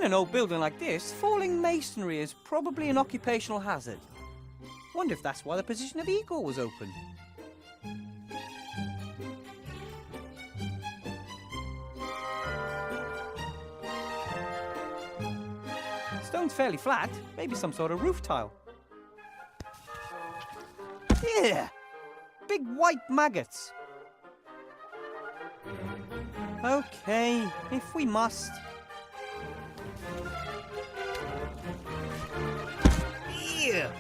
In an old building like this, falling masonry is probably an occupational hazard. Wonder if that's why the position of eagle was open. Stone's fairly flat, maybe some sort of roof tile. Yeah, big white maggots. Okay, if we must. Yeah.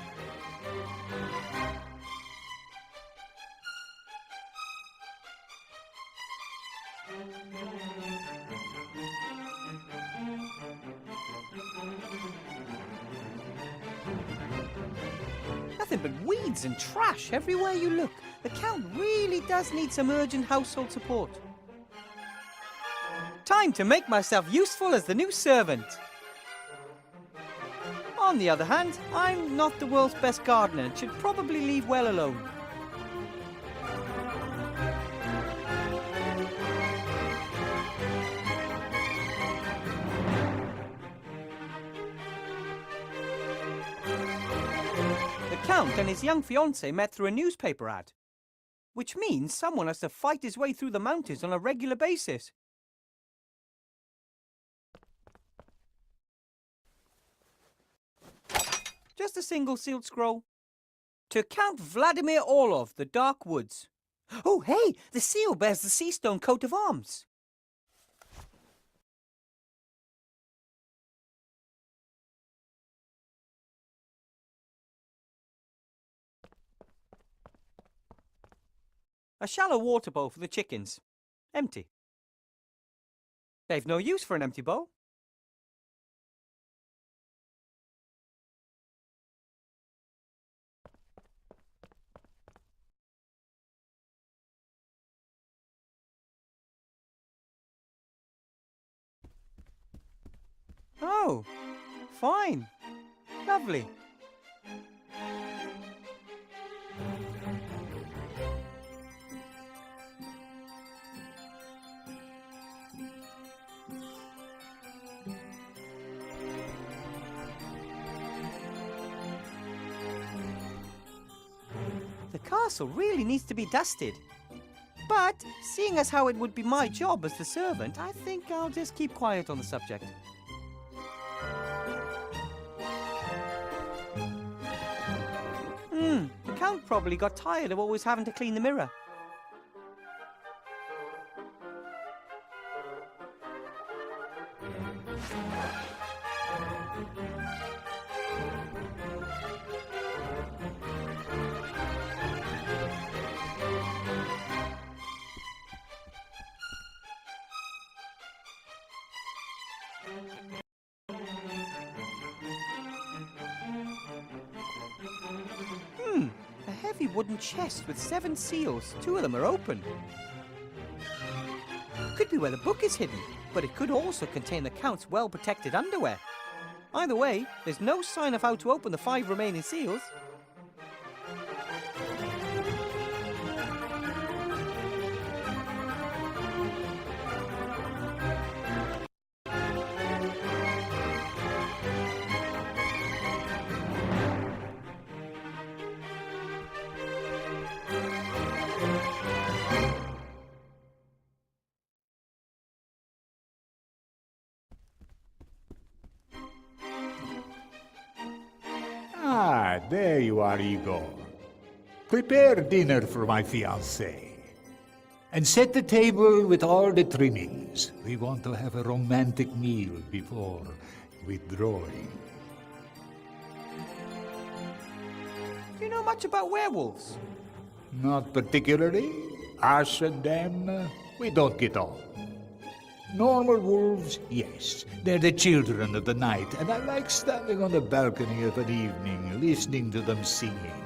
Nothing but weeds and trash everywhere you look. The Count really does need some urgent household support. Time to make myself useful as the new servant. On the other hand, I'm not the world's best gardener and should probably leave well alone. The Count and his young fiancée met through a newspaper ad, which means someone has to fight his way through the mountains on a regular basis. Just a single sealed scroll. To Count Vladimir Orlov, the Dark Woods. Oh, hey, the seal bears the sea stone coat of arms. A shallow water bowl for the chickens. Empty. They've no use for an empty bowl. Oh, fine. Lovely. The castle really needs to be dusted. But, seeing as how it would be my job as the servant, I think I'll just keep quiet on the subject. The Count probably got tired of always having to clean the mirror. A heavy wooden chest with 7 seals. 2 of them are open. Could be where the book is hidden, but it could also contain the Count's well-protected underwear. Either way, there's no sign of how to open the 5 remaining seals. Ah, there you are, Igor. Prepare dinner for my fiancée. And set the table with all the trimmings. We want to have a romantic meal before withdrawing. Do you know much about werewolves? Not particularly. Us and them, we don't get on. Normal wolves, yes. They're the children of the night, and I like standing on the balcony of an evening, listening to them singing.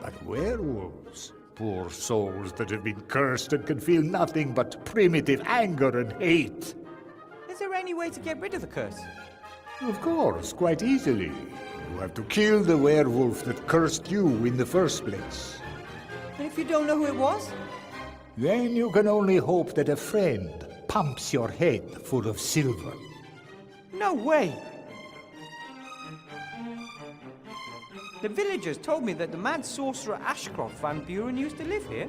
But werewolves, poor souls that have been cursed and can feel nothing but primitive anger and hate. Is there any way to get rid of the curse? Of course, quite easily. You have to kill the werewolf that cursed you in the first place. And if you don't know who it was? Then you can only hope that a friend pumps your head full of silver. No way! The villagers told me that the mad sorcerer Ashcroft Van Buren used to live here.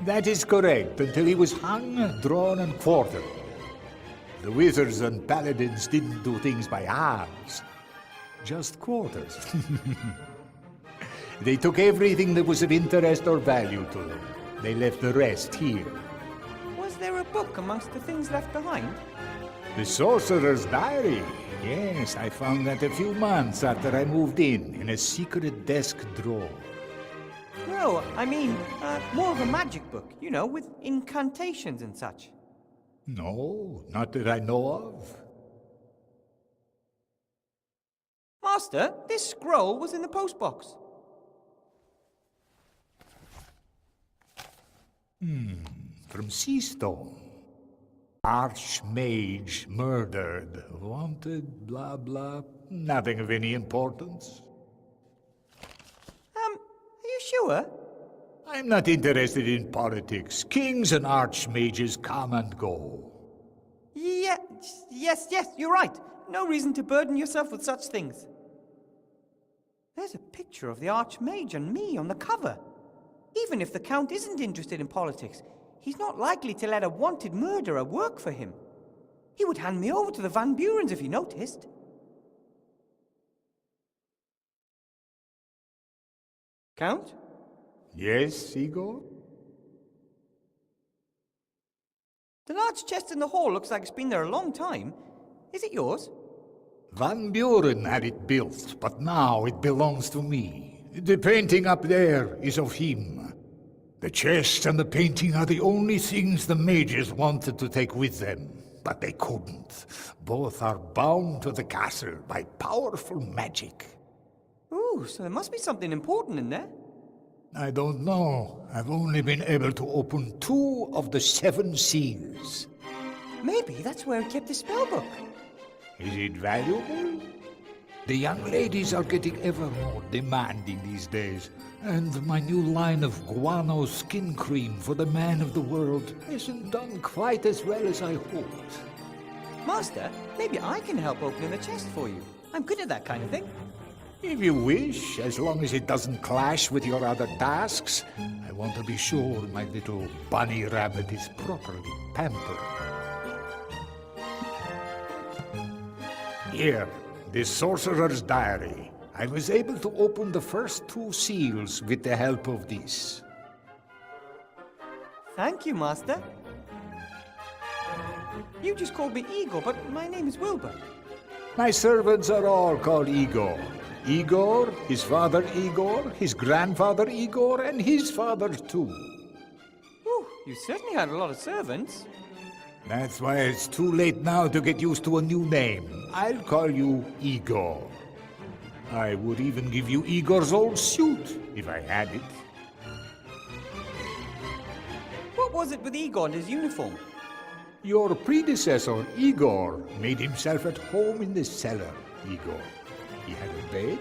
That is correct, until he was hung, drawn, and quartered. The wizards and paladins didn't do things by halves, just quarters. They took everything that was of interest or value to them. They left the rest here. Was there a book amongst the things left behind? The Sorcerer's Diary. Yes, I found that a few months after I moved in a secret desk drawer. No, I mean, more of a magic book, you know, with incantations and such. No, not that I know of. Master, this scroll was in the postbox. From Seastone. Archmage murdered, wanted, blah blah. Nothing of any importance. Are you sure? I'm not interested in politics. Kings and archmages come and go. Yes, you're right. No reason to burden yourself with such things. There's a picture of the Archmage and me on the cover. Even if the Count isn't interested in politics, he's not likely to let a wanted murderer work for him. He would hand me over to the Van Burens if he noticed. Count? Yes, Igor? The large chest in the hall looks like it's been there a long time. Is it yours? Van Buren had it built, but now it belongs to me. The painting up there is of him. The chest and the painting are the only things the mages wanted to take with them, but they couldn't. Both are bound to the castle by powerful magic. Ooh, so there must be something important in there. I don't know. I've only been able to open 2 of the 7 seals. Maybe that's where he kept his spellbook. Is it valuable? The young ladies are getting ever more demanding these days, and my new line of guano skin cream for the man of the world hasn't done quite as well as I hoped. Master, maybe I can help opening the chest for you. I'm good at that kind of thing. If you wish, as long as it doesn't clash with your other tasks. I want to be sure my little bunny rabbit is properly pampered. Here, the Sorcerer's Diary. I was able to open the first 2 seals with the help of this. Thank you, Master. You just called me Igor, but my name is Wilbur. My servants are all called Igor. Igor, his father Igor, his grandfather Igor, and his father too. Ooh, you certainly had a lot of servants. That's why it's too late now to get used to a new name. I'll call you Igor. I would even give you Igor's old suit, if I had it. What was it with Igor and his uniform? Your predecessor, Igor, made himself at home in the cellar, Igor. He had a bed,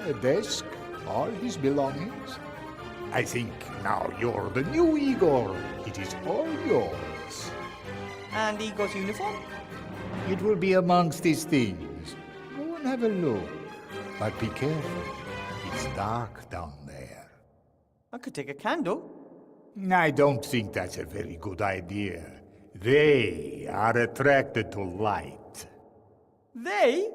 a desk, all his belongings. I think now you're the new Igor. It is all yours. And Igor's uniform? It will be amongst his things. Go and have a look. But be careful. It's dark down there. I could take a candle. I don't think that's a very good idea. They are attracted to light. They?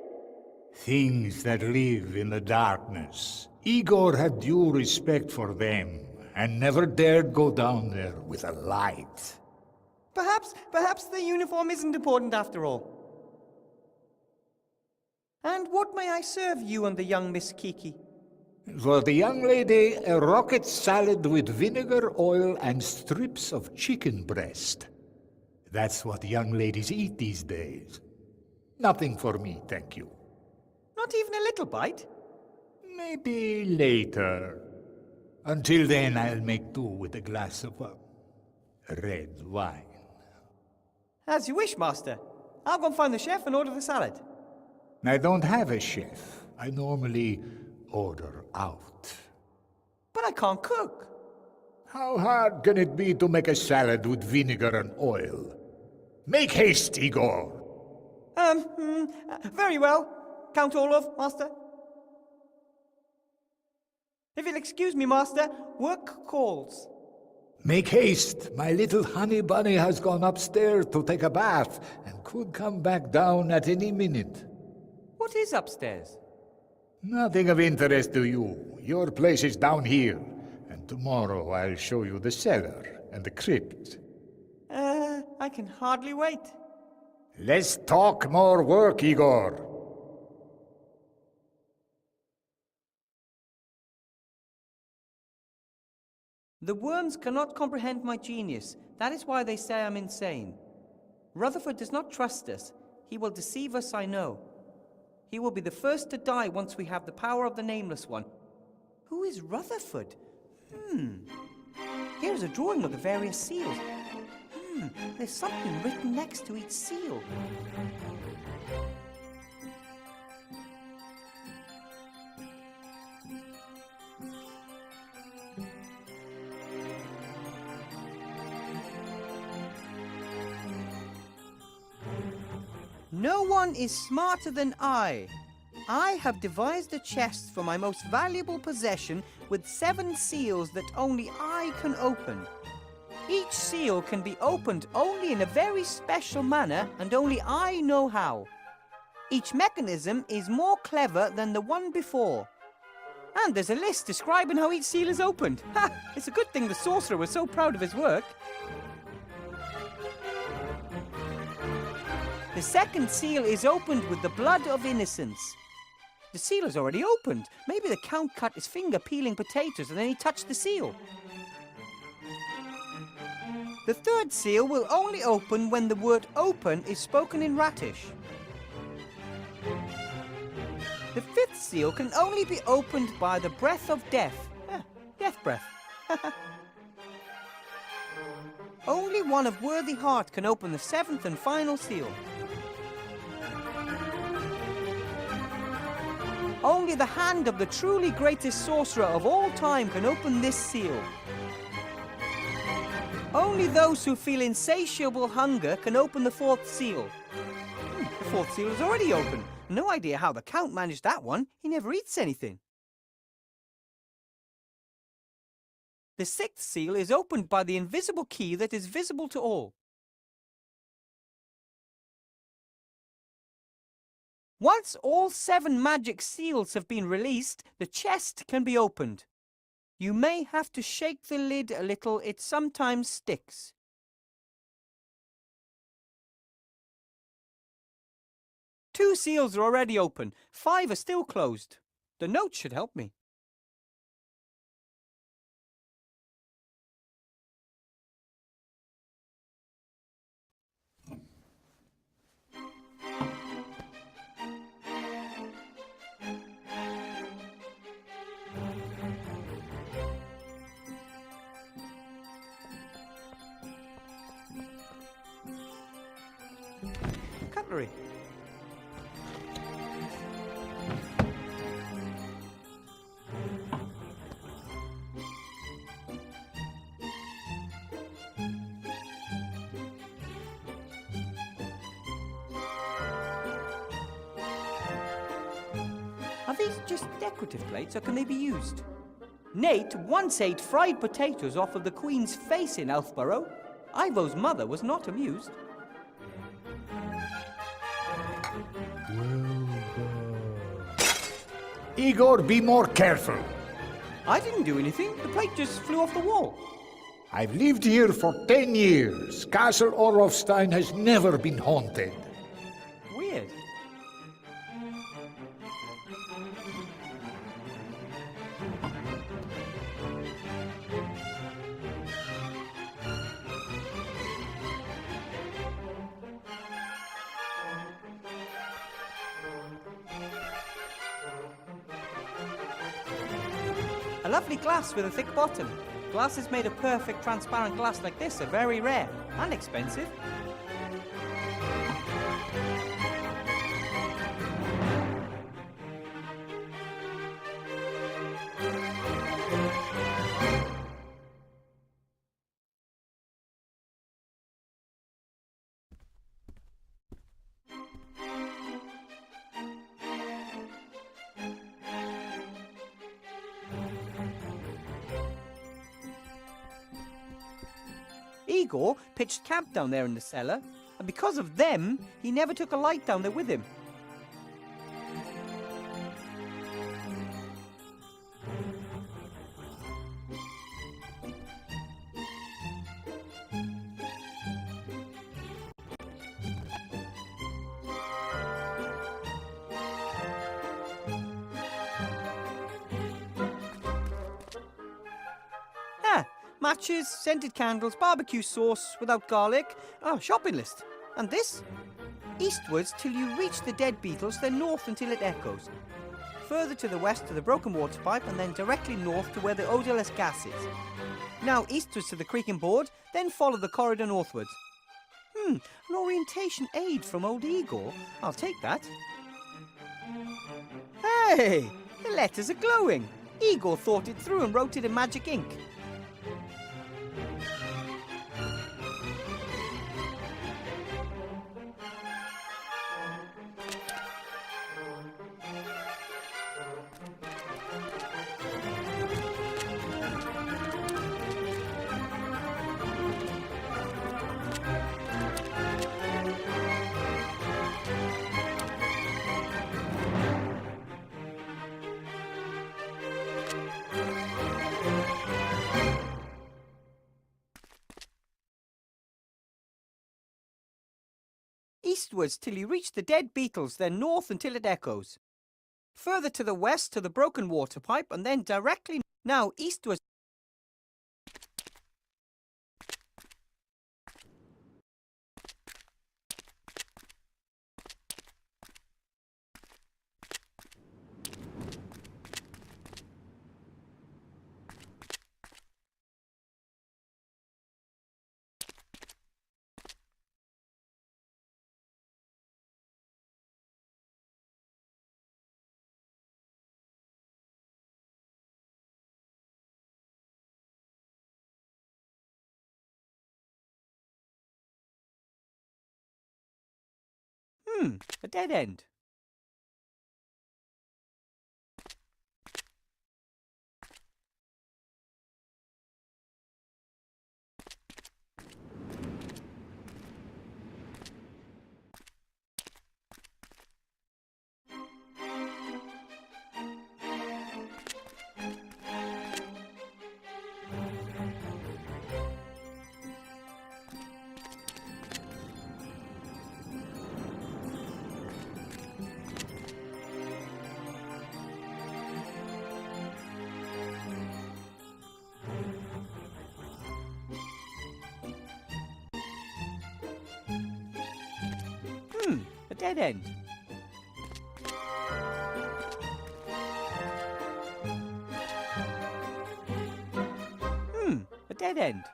Things that live in the darkness. Igor had due respect for them, and never dared go down there with a light. Perhaps the uniform isn't important after all. And what may I serve you and the young Miss Kiki? For the young lady, a rocket salad with vinegar, oil, and strips of chicken breast. That's what young ladies eat these days. Nothing for me, thank you. Not even a little bite? Maybe later. Until then, I'll make do with a glass of red wine. As you wish, Master. I'll go and find the chef and order the salad. I don't have a chef. I normally order out. But I can't cook. How hard can it be to make a salad with vinegar and oil? Make haste, Igor. Very well. Count Olaf, Master. If you'll excuse me, Master, work calls. Make haste. My little honey bunny has gone upstairs to take a bath and could come back down at any minute. What is upstairs? Nothing of interest to you. Your place is down here. And tomorrow I'll show you the cellar and the crypt. I can hardly wait. Let's talk more work, Igor. The worms cannot comprehend my genius. That is why they say I'm insane. Rutherford does not trust us. He will deceive us, I know. He will be the first to die once we have the power of the Nameless One. Who is Rutherford? Here is a drawing of the various seals. There's something written next to each seal. No one is smarter than I. I have devised a chest for my most valuable possession with 7 seals that only I can open. Each seal can be opened only in a very special manner and only I know how. Each mechanism is more clever than the one before. And there's a list describing how each seal is opened. Ha! It's a good thing the sorcerer was so proud of his work. The second seal is opened with the blood of innocence. The seal is already opened. Maybe the Count cut his finger peeling potatoes and then he touched the seal. The third seal will only open when the word open is spoken in Ratish. The fifth seal can only be opened by the breath of death. Death breath. Only one of worthy heart can open the 7th and final seal. Only the hand of the truly greatest sorcerer of all time can open this seal. Only those who feel insatiable hunger can open the 4th seal. The 4th seal is already open. No idea how the Count managed that one. He never eats anything. The 6th seal is opened by the invisible key that is visible to all. Once all 7 magic seals have been released, the chest can be opened. You may have to shake the lid a little, it sometimes sticks. Two seals are already open, 5 are still closed. The note should help me. Cutlery. Are these just decorative plates or can they be used? Nate once ate fried potatoes off of the Queen's face in Elfborough. Ivo's mother was not amused. Igor, be more careful. I didn't do anything. The plate just flew off the wall. I've lived here for 10 years. Castle Orlofstein has never been haunted. Weird. A lovely glass with a thick bottom. Glasses made of perfect transparent glass like this are very rare and expensive. Igor pitched camp down there in the cellar, and because of them, he never took a light down there with him. Matches, scented candles, barbecue sauce without garlic, shopping list. And this? Eastwards till you reach the dead beetles, then north until it echoes. Further to the west to the broken water pipe, and then directly north to where the odourless gas is. Now eastwards to the creaking board, then follow the corridor northwards. An orientation aid from old Igor. I'll take that. Hey! The letters are glowing. Igor thought it through and wrote it in magic ink. Eastwards till you reach the dead beetles, then north until it echoes. Further to the west to the broken water pipe, and then directly now eastwards. A dead end. A dead end. A dead end.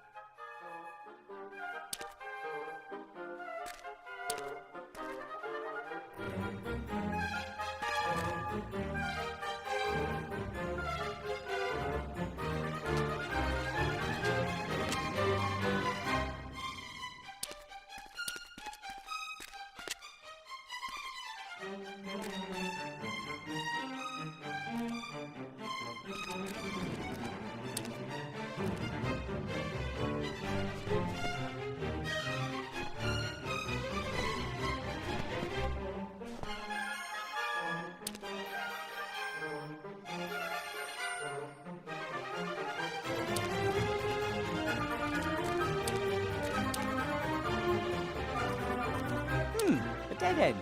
A dead end.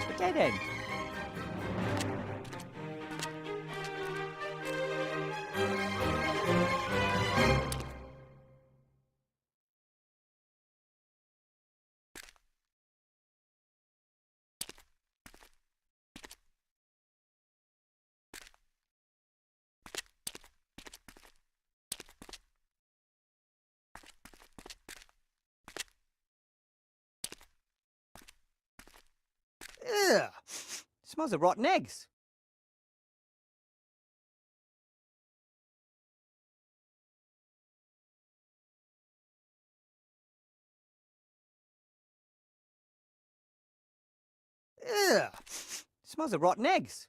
A dead end. Ugh! Smells of rotten eggs. Ugh! Smells of rotten eggs.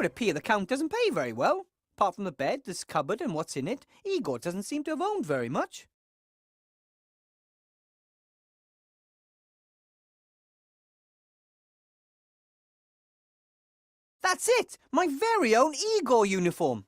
would appear the Count doesn't pay very well. Apart from the bed, this cupboard and what's in it, Igor doesn't seem to have owned very much. That's it! My very own Igor uniform!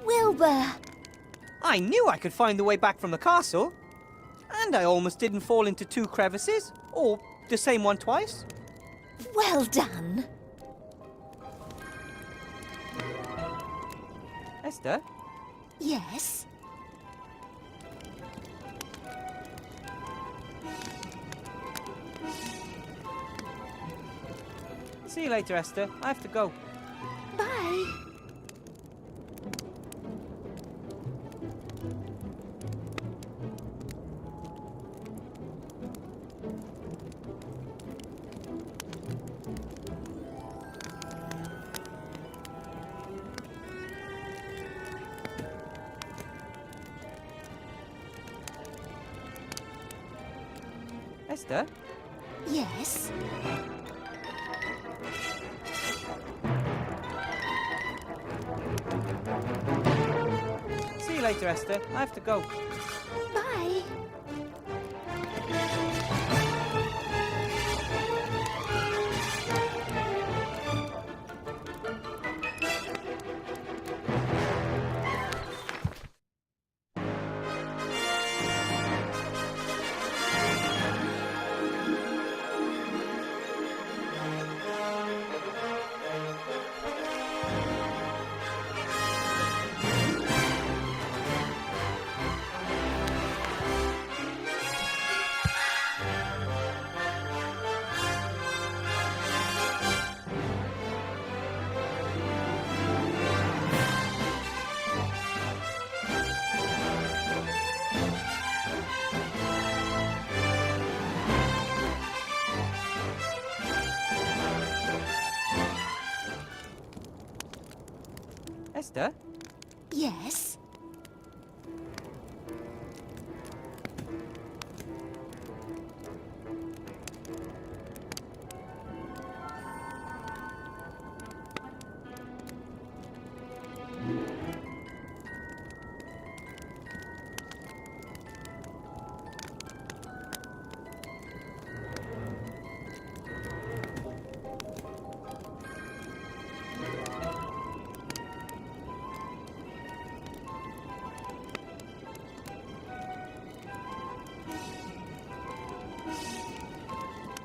Wilbur! I knew I could find the way back from the castle. And I almost didn't fall into 2 crevices. Or the same one twice. Well done. Esther? Yes? See you later, Esther. I have to go. Bye. Esther? Yes? See you later, Esther. I have to go. Bye. Esther? Yes?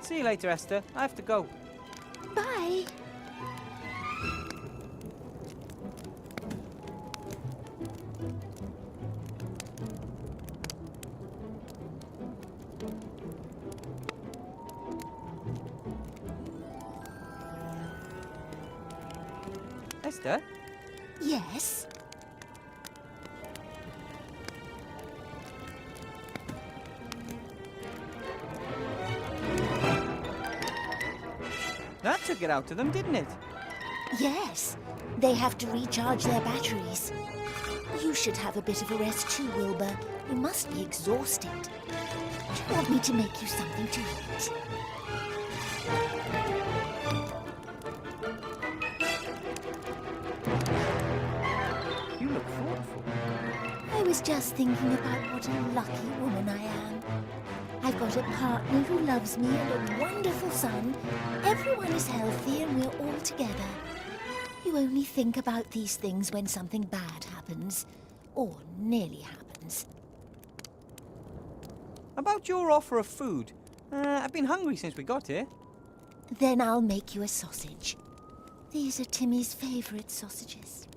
See you later, Esther. I have to go. Bye. Esther? Yes? That took it out of them, didn't it? Yes, they have to recharge their batteries. You should have a bit of a rest too, Wilbur. You must be exhausted. Do you want me to make you something to eat? You look thoughtful. I was just thinking about what a lucky woman I am. I've got a partner who loves me and a wonderful son. Everyone is healthy and we're all together. You only think about these things when something bad happens. Or nearly happens. About your offer of food. I've been hungry since we got here. Then I'll make you a sausage. These are Timmy's favourite sausages.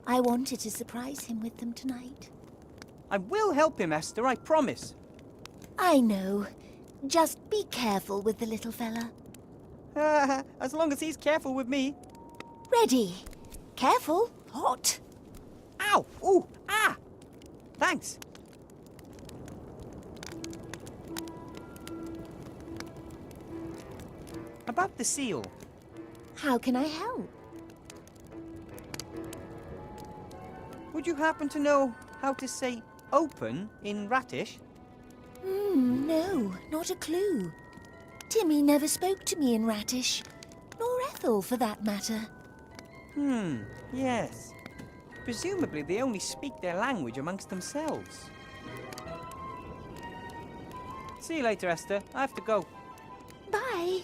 I wanted to surprise him with them tonight. I will help him, Esther, I promise. I know. Just be careful with the little fella. As long as he's careful with me. Ready. Careful. Hot. Ow! Ooh! Ah! Thanks. About the seal. How can I help? Would you happen to know how to say open in Ratish? No, not a clue. Timmy never spoke to me in Ratish. Nor Ethel, for that matter. Yes. Presumably they only speak their language amongst themselves. See you later, Esther. I have to go. Bye.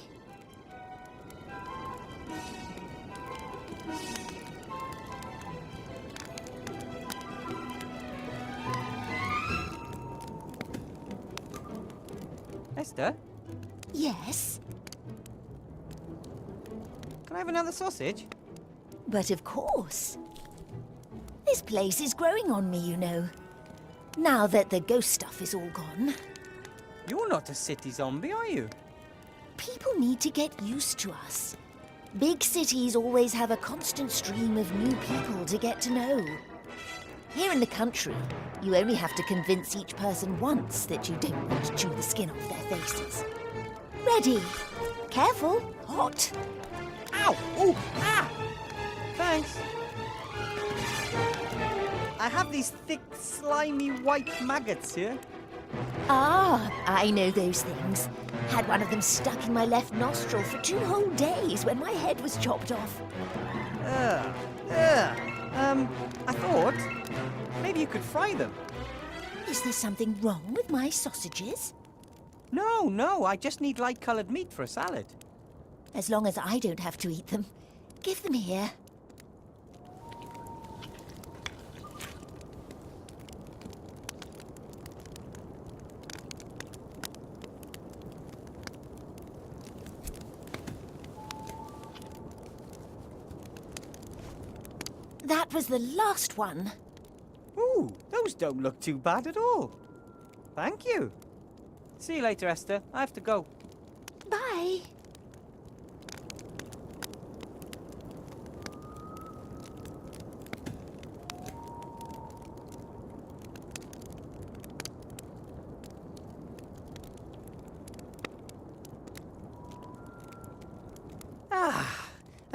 Esther, Yes, can I have another sausage? but of course. This place is growing on me, you know. Now that the ghost stuff is all gone, You're not a city zombie, are you? people need to get used to us. Big cities always have a constant stream of new people to get to know. Here in the country, you only have to convince each person once that you don't want to chew the skin off their faces. Ready. Careful. Hot. Ow! Ooh! Ah! Thanks. I have these thick, slimy white maggots here. Ah, I know those things. Had one of them stuck in my left nostril for 2 whole days when my head was chopped off. Ugh. I thought maybe you could fry them. Is there something wrong with my sausages? No, I just need light-coloured meat for a salad. As long as I don't have to eat them. Give them here. That was the last one. Ooh, those don't look too bad at all. Thank you. See you later, Esther. I have to go. Bye.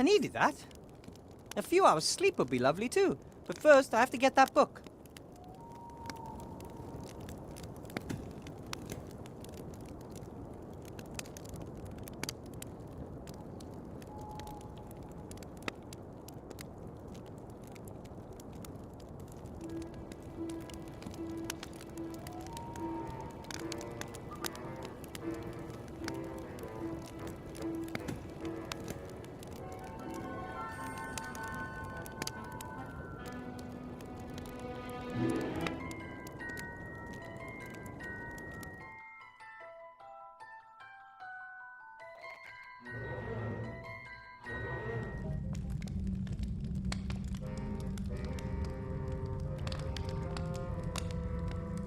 I needed that. A few hours sleep would be lovely too. But first, I have to get that book.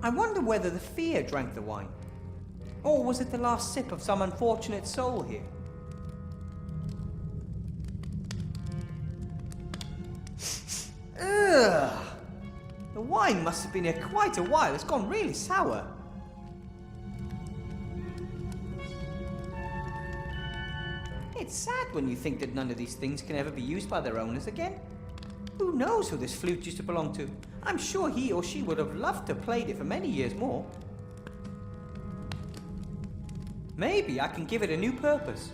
I wonder whether the fear drank the wine. Or was it the last sip of some unfortunate soul here? Ugh! The wine must have been here quite a while. It's gone really sour. It's sad when you think that none of these things can ever be used by their owners again. Who knows who this flute used to belong to? I'm sure he or she would have loved to have played it for many years more. Maybe I can give it a new purpose.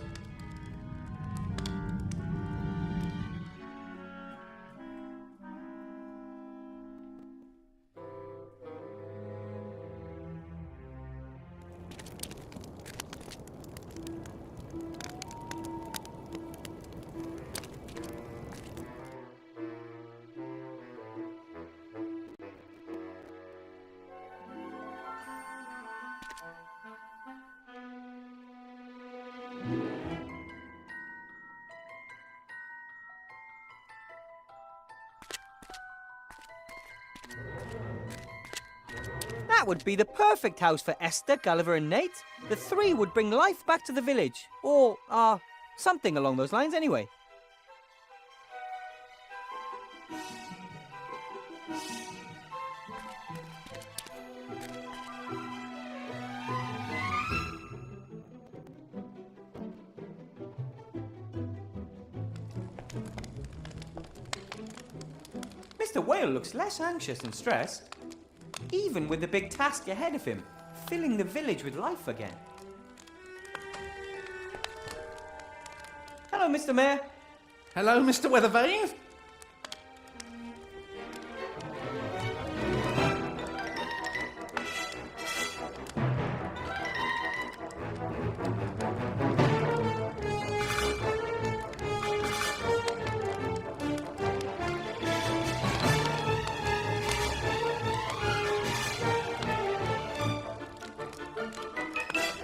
That would be the perfect house for Esther, Gulliver and Nate. The three would bring life back to the village. Or, something along those lines anyway. Mr. Whale looks less anxious and stressed. Even with the big task ahead of him, filling the village with life again. Hello, Mr. Mayor. Hello, Mr. Weathervane.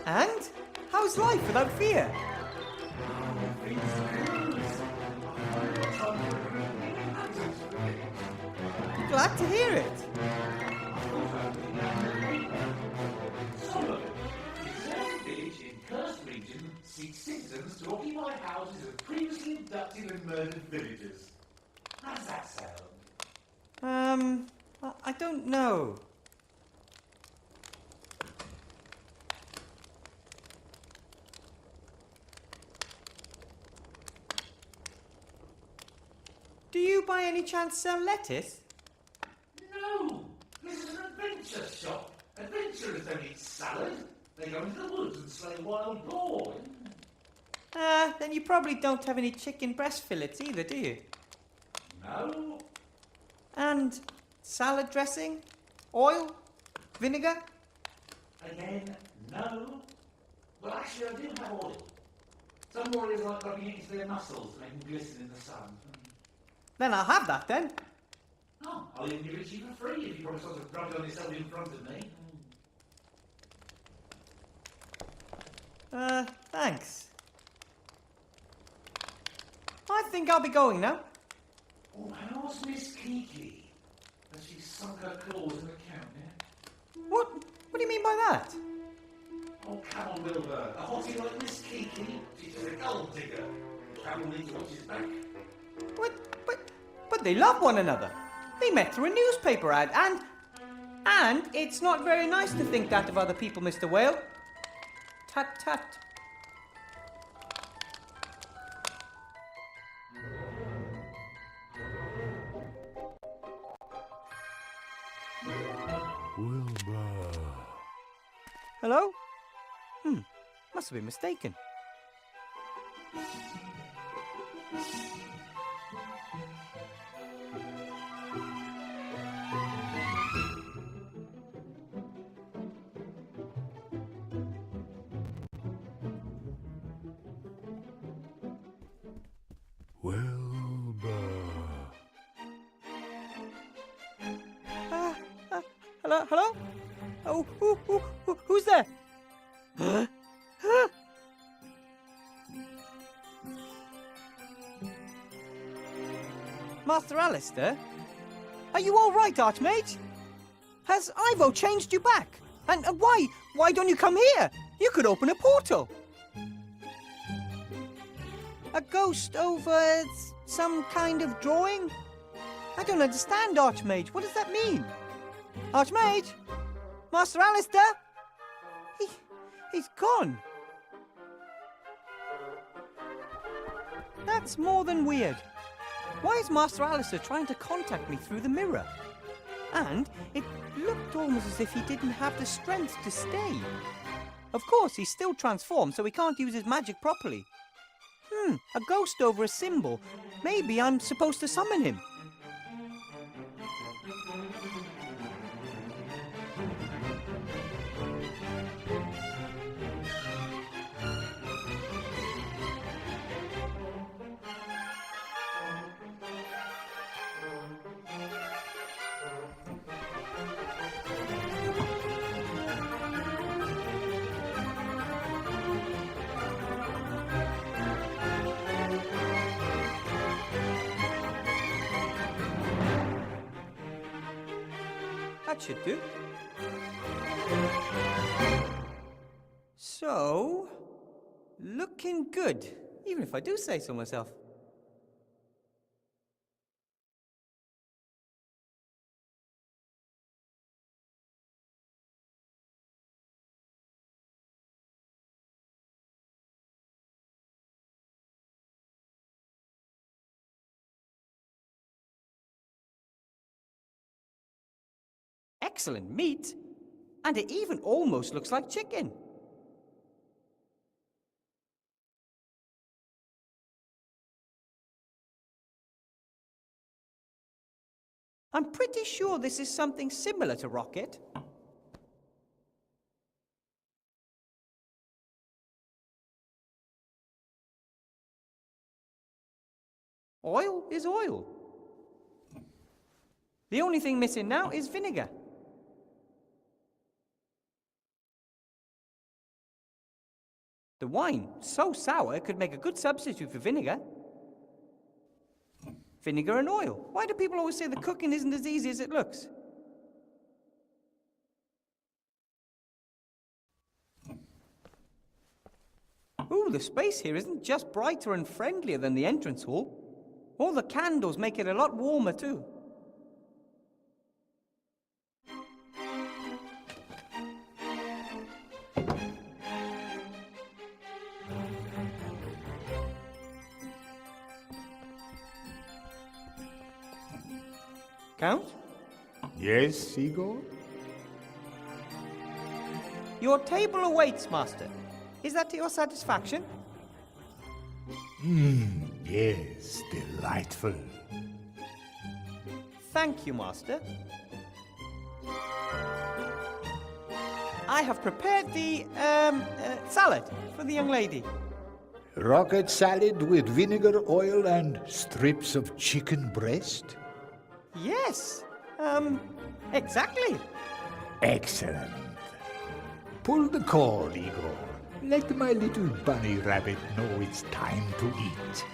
And? How's life without fear? Glad to hear it. Village in Cursed Region seeks citizens to occupy houses of previously abducted and murdered villagers. How does that sound? I don't know. Do you by any chance sell lettuce? No! This is an adventure shop. Adventurers don't eat salad. They go into the woods and slay wild boar. Then you probably don't have any chicken breast fillets either, do you? No. And salad dressing? Oil? Vinegar? Again, no. Well, actually, I do have oil. Some warriors like rubbing it into their muscles to make them glisten in the sun. Then I'll have that then. Oh, I'll even give it to you for free if you promise not to rub it on yourself in front of me. Thanks. I think I'll be going now. Oh, how's Miss Kiki? Has she sunk her claws in the count, yeah? What do you mean by that? Oh, come on, Wilbur. A hottie like Miss Kiki? She's just a gold digger. Travel needs to watch his back. But they love one another. They met through a newspaper ad, and it's not very nice to think that of other people, Mr. Whale. Tut tut. Wilbur. Hello? Must have been mistaken. Hello? Oh, who's there? Master Alistair? Are you all right, Archmage? Has Ivo changed you back? And why don't you come here? You could open a portal. A ghost over some kind of drawing? I don't understand, Archmage. What does that mean? Archmage? Master Alistair? He's gone. That's more than weird. Why is Master Alistair trying to contact me through the mirror? And it looked almost as if he didn't have the strength to stay. Of course, he's still transformed, so he can't use his magic properly. A ghost over a symbol. Maybe I'm supposed to summon him. That should do. So, looking good, even if I do say so myself. Excellent meat, and it even almost looks like chicken. I'm pretty sure this is something similar to rocket. Oil is oil. The only thing missing now is vinegar. The wine, so sour, could make a good substitute for vinegar. Vinegar and oil. Why do people always say the cooking isn't as easy as it looks? Ooh, the space here isn't just brighter and friendlier than the entrance hall. All the candles make it a lot warmer too. Count? Yes, Igor? Your table awaits, Master. Is that to your satisfaction? Yes, delightful. Thank you, Master. I have prepared the, salad for the young lady. Rocket salad with vinegar, oil, and strips of chicken breast? Yes, exactly. Excellent. Pull the cord, Igor. Let my little bunny rabbit know it's time to eat.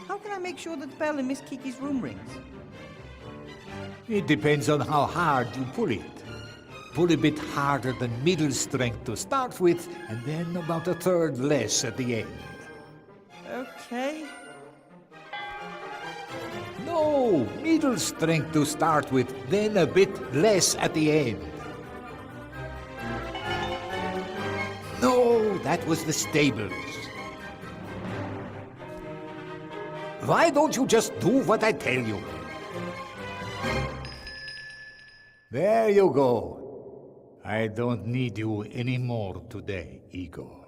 How can I make sure that the bell in Miss Kiki's room rings? It depends on how hard you pull it. Pull a bit harder than middle strength to start with, and then about a third less at the end. Okay. No, middle strength to start with, then a bit less at the end. No, that was the stables. Why don't you just do what I tell you? There you go. I don't need you anymore today, Igor.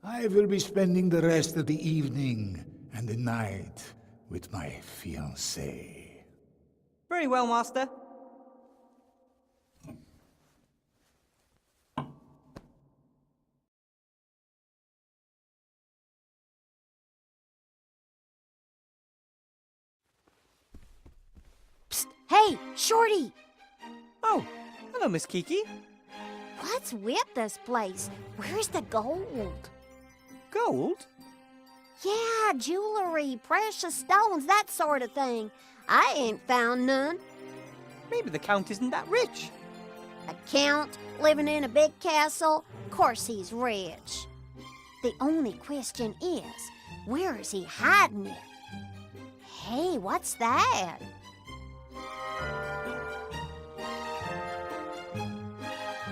I will be spending the rest of the evening and the night with my fiancée. Very well, Master. Psst! Hey, Shorty! Oh, hello, Miss Kiki. What's with this place? Where's the gold? Gold? Yeah, jewelry, precious stones, that sort of thing. I ain't found none. Maybe the Count isn't that rich. A count living in a big castle? Of course he's rich. The only question is, where is he hiding it? Hey, what's that?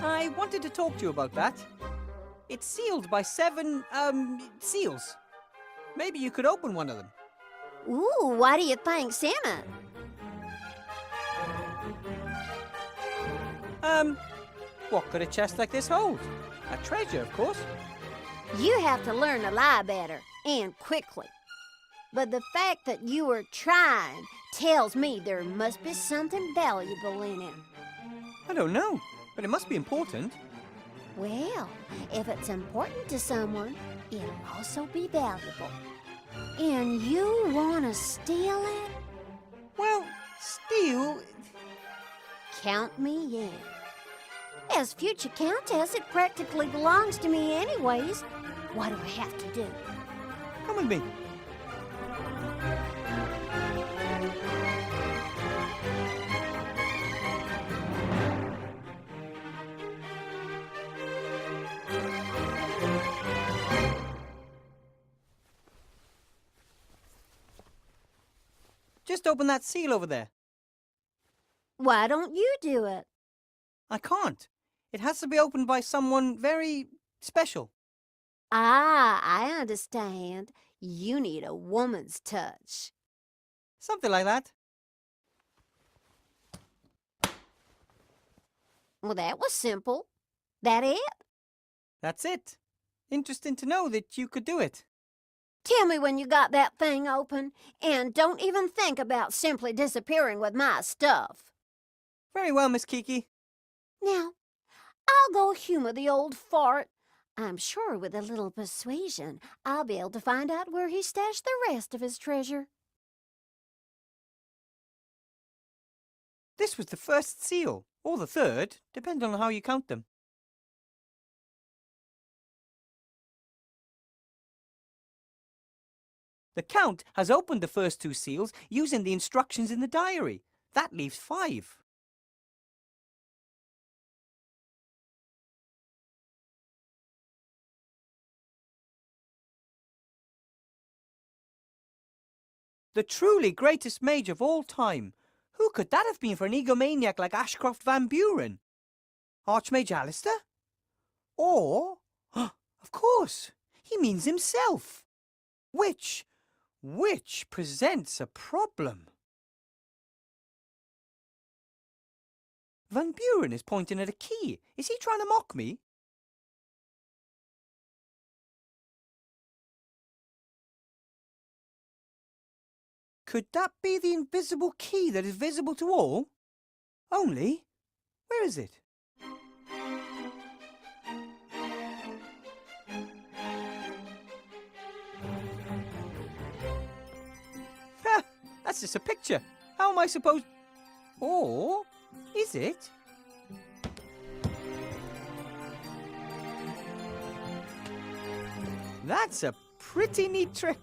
I wanted to talk to you about that. It's sealed by 7, seals. Maybe you could open one of them. Ooh, why do you think, Santa? What could a chest like this hold? A treasure, of course. You have to learn to lie better, and quickly. But the fact that you are trying tells me there must be something valuable in it. I don't know, but it must be important. Well, if it's important to someone, it'll also be valuable. And you want to steal it? Well, steal... Count me in. As future countess, it practically belongs to me anyways. What do I have to do? Come with me. Just open that seal over there. Why don't you do it? I can't. It has to be opened by someone very special. Ah, I understand. You need a woman's touch. Something like that. Well, that was simple. That it? That's it. Interesting to know that you could do it. Tell me when you got that thing open, and don't even think about simply disappearing with my stuff. Very well, Miss Kiki. Now, I'll go humor the old fart. I'm sure with a little persuasion, I'll be able to find out where he stashed the rest of his treasure. This was the first seal, or the third, depending on how you count them. The Count has opened the first 2 seals using the instructions in the diary. That leaves 5. The truly greatest mage of all time. Who could that have been for an egomaniac like Ashcroft Van Buren? Archmage Alistair? Or, of course, he means himself. Which presents a problem. Van Buren is pointing at a key. Is he trying to mock me? Could that be the invisible key that is visible to all? Only, where is it? Ha! That's just a picture. How am I supposed... Or, is it? That's a pretty neat trick.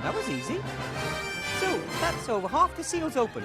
That was easy. So, that's over half the seals open.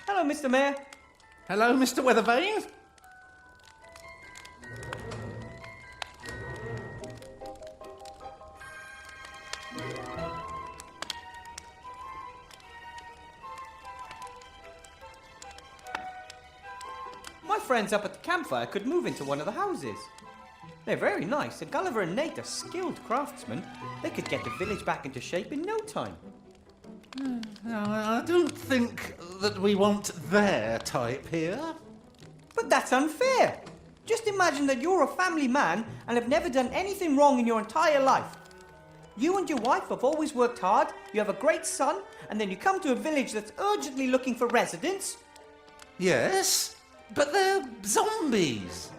Hello, Mr. Mayor. Hello, Mr. Weathervane? My friends up at the campfire could move into one of the houses. They're very nice, and Gulliver and Nate are skilled craftsmen. They could get the village back into shape in no time. No, I don't think that we want their type here. But that's unfair. Just imagine that you're a family man and have never done anything wrong in your entire life. You and your wife have always worked hard, you have a great son, and then you come to a village that's urgently looking for residents. Yes, but they're zombies.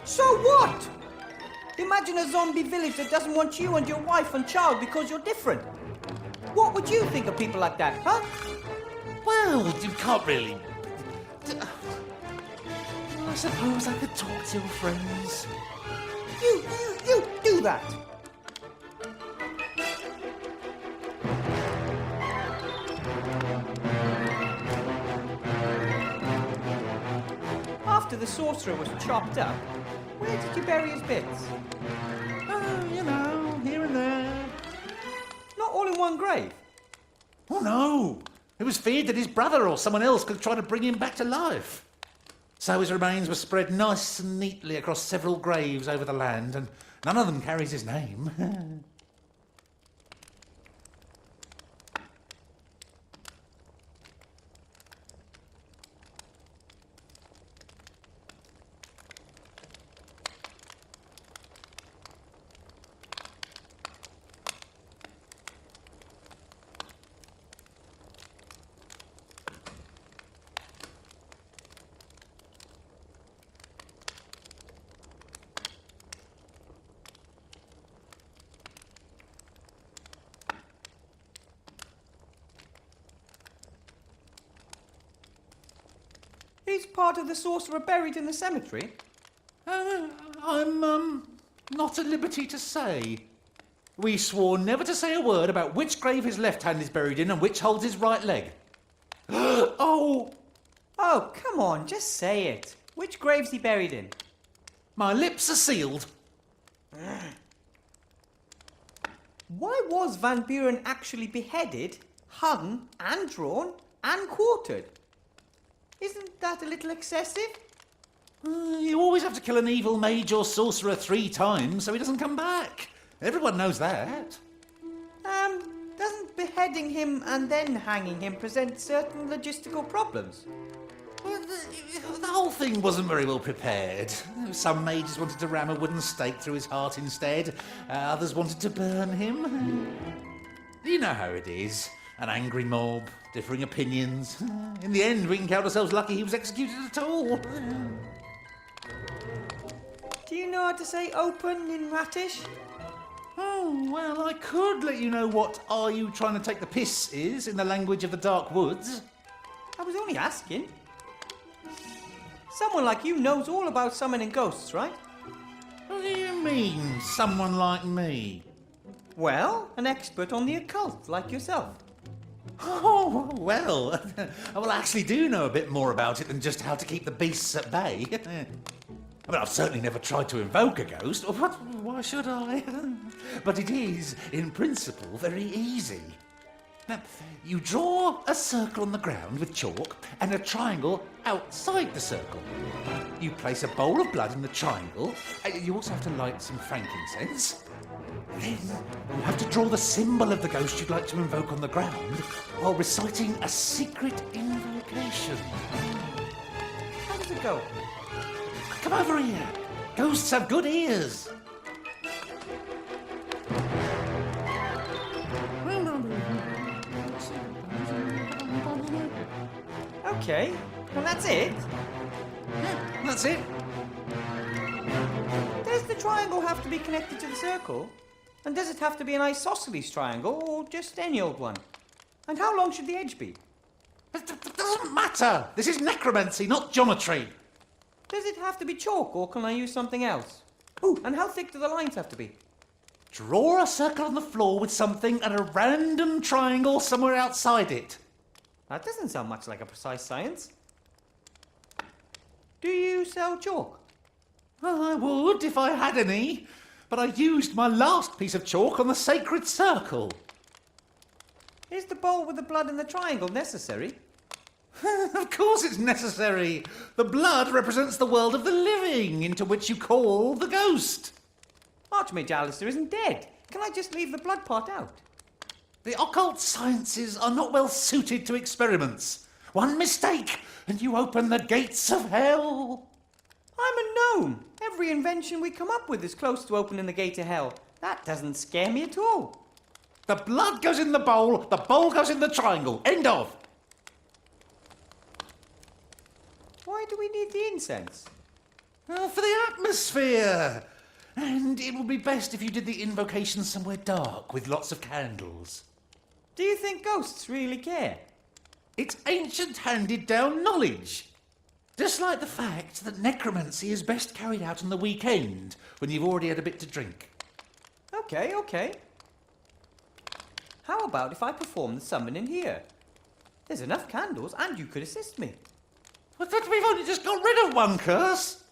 So what? Imagine a zombie village that doesn't want you and your wife and child because you're different. What would you think of people like that, huh? Well, you can't really... I suppose I could talk to your friends. You do that. After the sorcerer was chopped up, where did you bury his bits? Oh, you know, here and there. Not all in one grave. Oh, no. It was feared that his brother or someone else could try to bring him back to life. So his remains were spread nice and neatly across several graves over the land, and none of them carries his name. Is part of the sorcerer buried in the cemetery? I'm not at liberty to say. We swore never to say a word about which grave his left hand is buried in and which holds his right leg. Oh, Come on, just say it. Which grave's he buried in? my lips are sealed. Why was Van Buren actually beheaded, hung, and drawn, and quartered? Isn't that a little excessive? You always have to kill an evil mage or sorcerer 3 times so he doesn't come back. Everyone knows that. Doesn't beheading him and then hanging him present certain logistical problems? Well, the whole thing wasn't very well prepared. Some mages wanted to ram a wooden stake through his heart instead. Others wanted to burn him. You know how it is. An angry mob, differing opinions. In the end, we can count ourselves lucky he was executed at all. Do you know how to say open in Ratish? Oh, well, I could let you know what "are you trying to take the piss" is in the language of the Dark Woods. I was only asking. Someone like you knows all about summoning ghosts, right? What do you mean, someone like me? Well, an expert on the occult, like yourself. Oh, well, I actually do know a bit more about it than just how to keep the beasts at bay. I mean, I've certainly never tried to invoke a ghost. Why should I? But it is, in principle, very easy. Now, you draw a circle on the ground with chalk and a triangle outside the circle. You place a bowl of blood in the triangle. You also have to light some frankincense. Then you have to draw the symbol of the ghost you'd like to invoke on the ground while reciting a secret invocation. How does it go? Come over here. Ghosts have good ears. Okay, well that's it. Yeah, that's it. Does the triangle have to be connected to the circle? And does it have to be an isosceles triangle, or just any old one? And how long should the edge be? It doesn't matter. This is necromancy, not geometry. Does it have to be chalk, or can I use something else? Ooh, and how thick do the lines have to be? Draw a circle on the floor with something and a random triangle somewhere outside it. That doesn't sound much like a precise science. Do you sell chalk? Well, I would if I had any, but I used my last piece of chalk on the sacred circle. Is the bowl with the blood and the triangle necessary? Of course it's necessary. The blood represents the world of the living, into which you call the ghost. Archmage Alistair isn't dead. Can I just leave the blood part out? The occult sciences are not well suited to experiments. One mistake, and you open the gates of hell. I'm a gnome. Every invention we come up with is close to opening the gate of hell. That doesn't scare me at all. The blood goes in the bowl goes in the triangle. End of. Why do we need the incense? Oh, for the atmosphere. And it would be best if you did the invocation somewhere dark with lots of candles. Do you think ghosts really care? It's ancient handed-down knowledge. Just like the fact that necromancy is best carried out on the weekend when you've already had a bit to drink. Okay. How about if I perform the summoning here? There's enough candles and you could assist me. But we've only just got rid of one curse.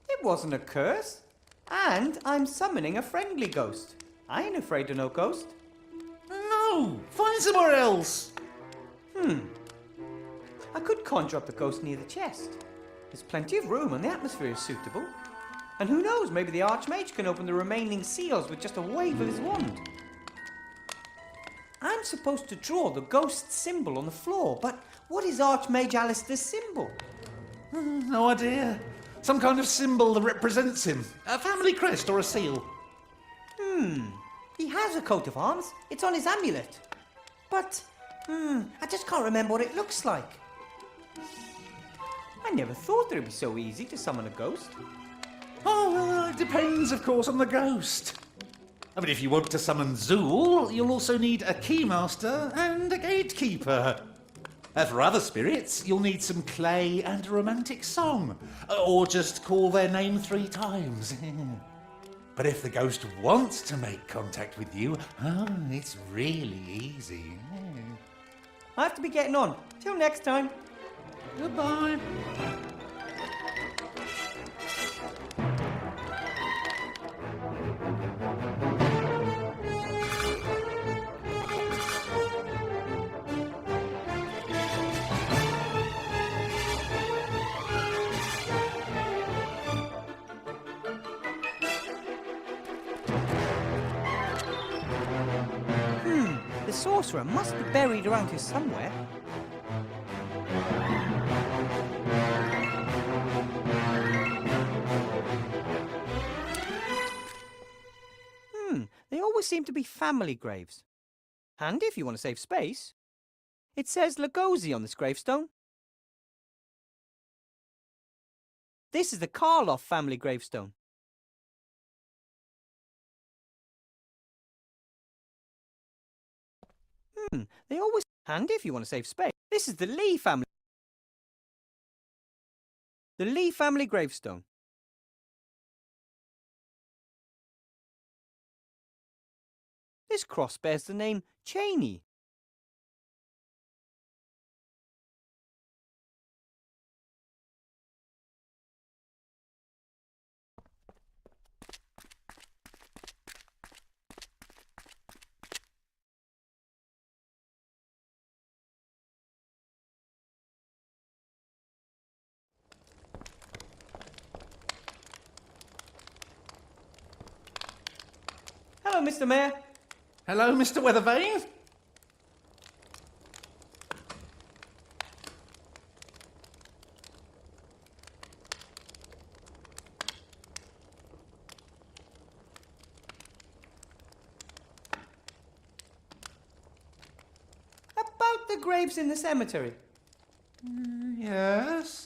It wasn't a curse. And I'm summoning a friendly ghost. I ain't afraid of no ghost. No, find somewhere else. I could conjure up the ghost near the chest. There's plenty of room and the atmosphere is suitable. And who knows, maybe the Archmage can open the remaining seals with just a wave of his wand. I'm supposed to draw the ghost symbol on the floor, but what is Archmage Alistair's symbol? No idea. Some kind of symbol that represents him. A family crest or a seal. He has a coat of arms. It's on his amulet. But, I just can't remember what it looks like. I never thought that it'd be so easy to summon a ghost. Oh, it depends, of course, on the ghost. I mean, if you want to summon Zool, you'll also need a keymaster and a gatekeeper. For other spirits, you'll need some clay and a romantic song. Or just call their name 3 times. But if the ghost wants to make contact with you, it's really easy. I have to be getting on. Till next time. Goodbye. The sorcerer must be buried around here somewhere. They always seem to be family graves. Handy if you want to save space. It says Lugosi on this gravestone. This is the Karloff family gravestone. They always handy if you want to save space. This is the Lee family. The Lee family gravestone. This cross bears the name Cheney. Hello, Mr. Mayor. Hello, Mr. Weathervane. About the graves in the cemetery. Yes?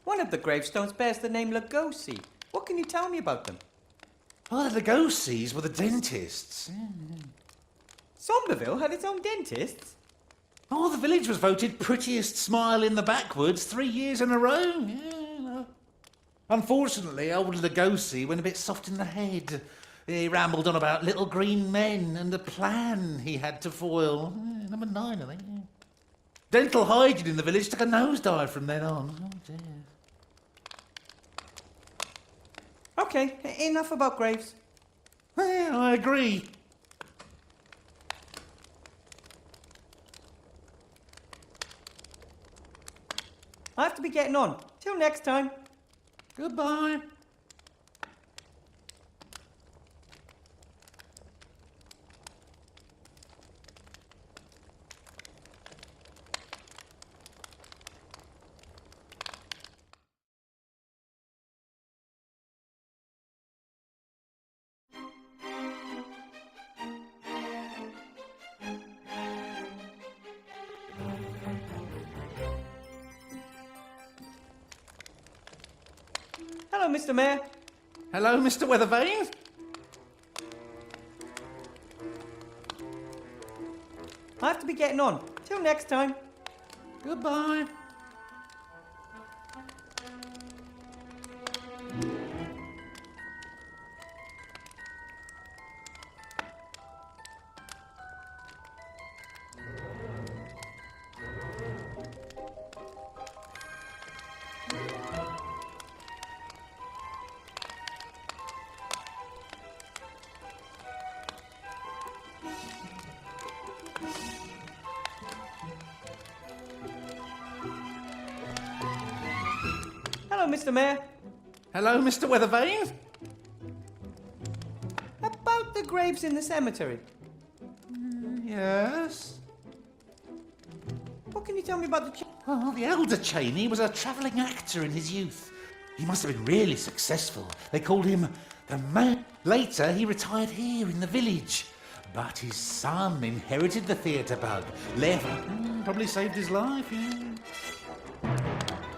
One of the gravestones bears the name Lugosi. What can you tell me about them? Well, the Lugosis were the dentists. Somberville had its own dentists. Oh, the village was voted prettiest smile in the backwoods 3 years in a row. Yeah. Unfortunately, old Lugosi went a bit soft in the head. He rambled on about little green men and the plan he had to foil. Number 9, I think. Yeah. Dental hygiene in the village took a nosedive from then on. Oh, dear. Okay, enough about graves. Yeah, I agree. I have to be getting on. Till next time. Goodbye. Hello, Mr. Mayor. Hello, Mr. Weathervane. I have to be getting on. Till next time. Goodbye. Hello, Mr. Mayor. Hello, Mr. Weathervane. About the graves in the cemetery. Yes? What can you tell me about the... Well, the elder Cheney was a travelling actor in his youth. He must have been really successful. They called him the man. Later, he retired here in the village. But his son inherited the theatre bug. Left. Probably saved his life, yeah.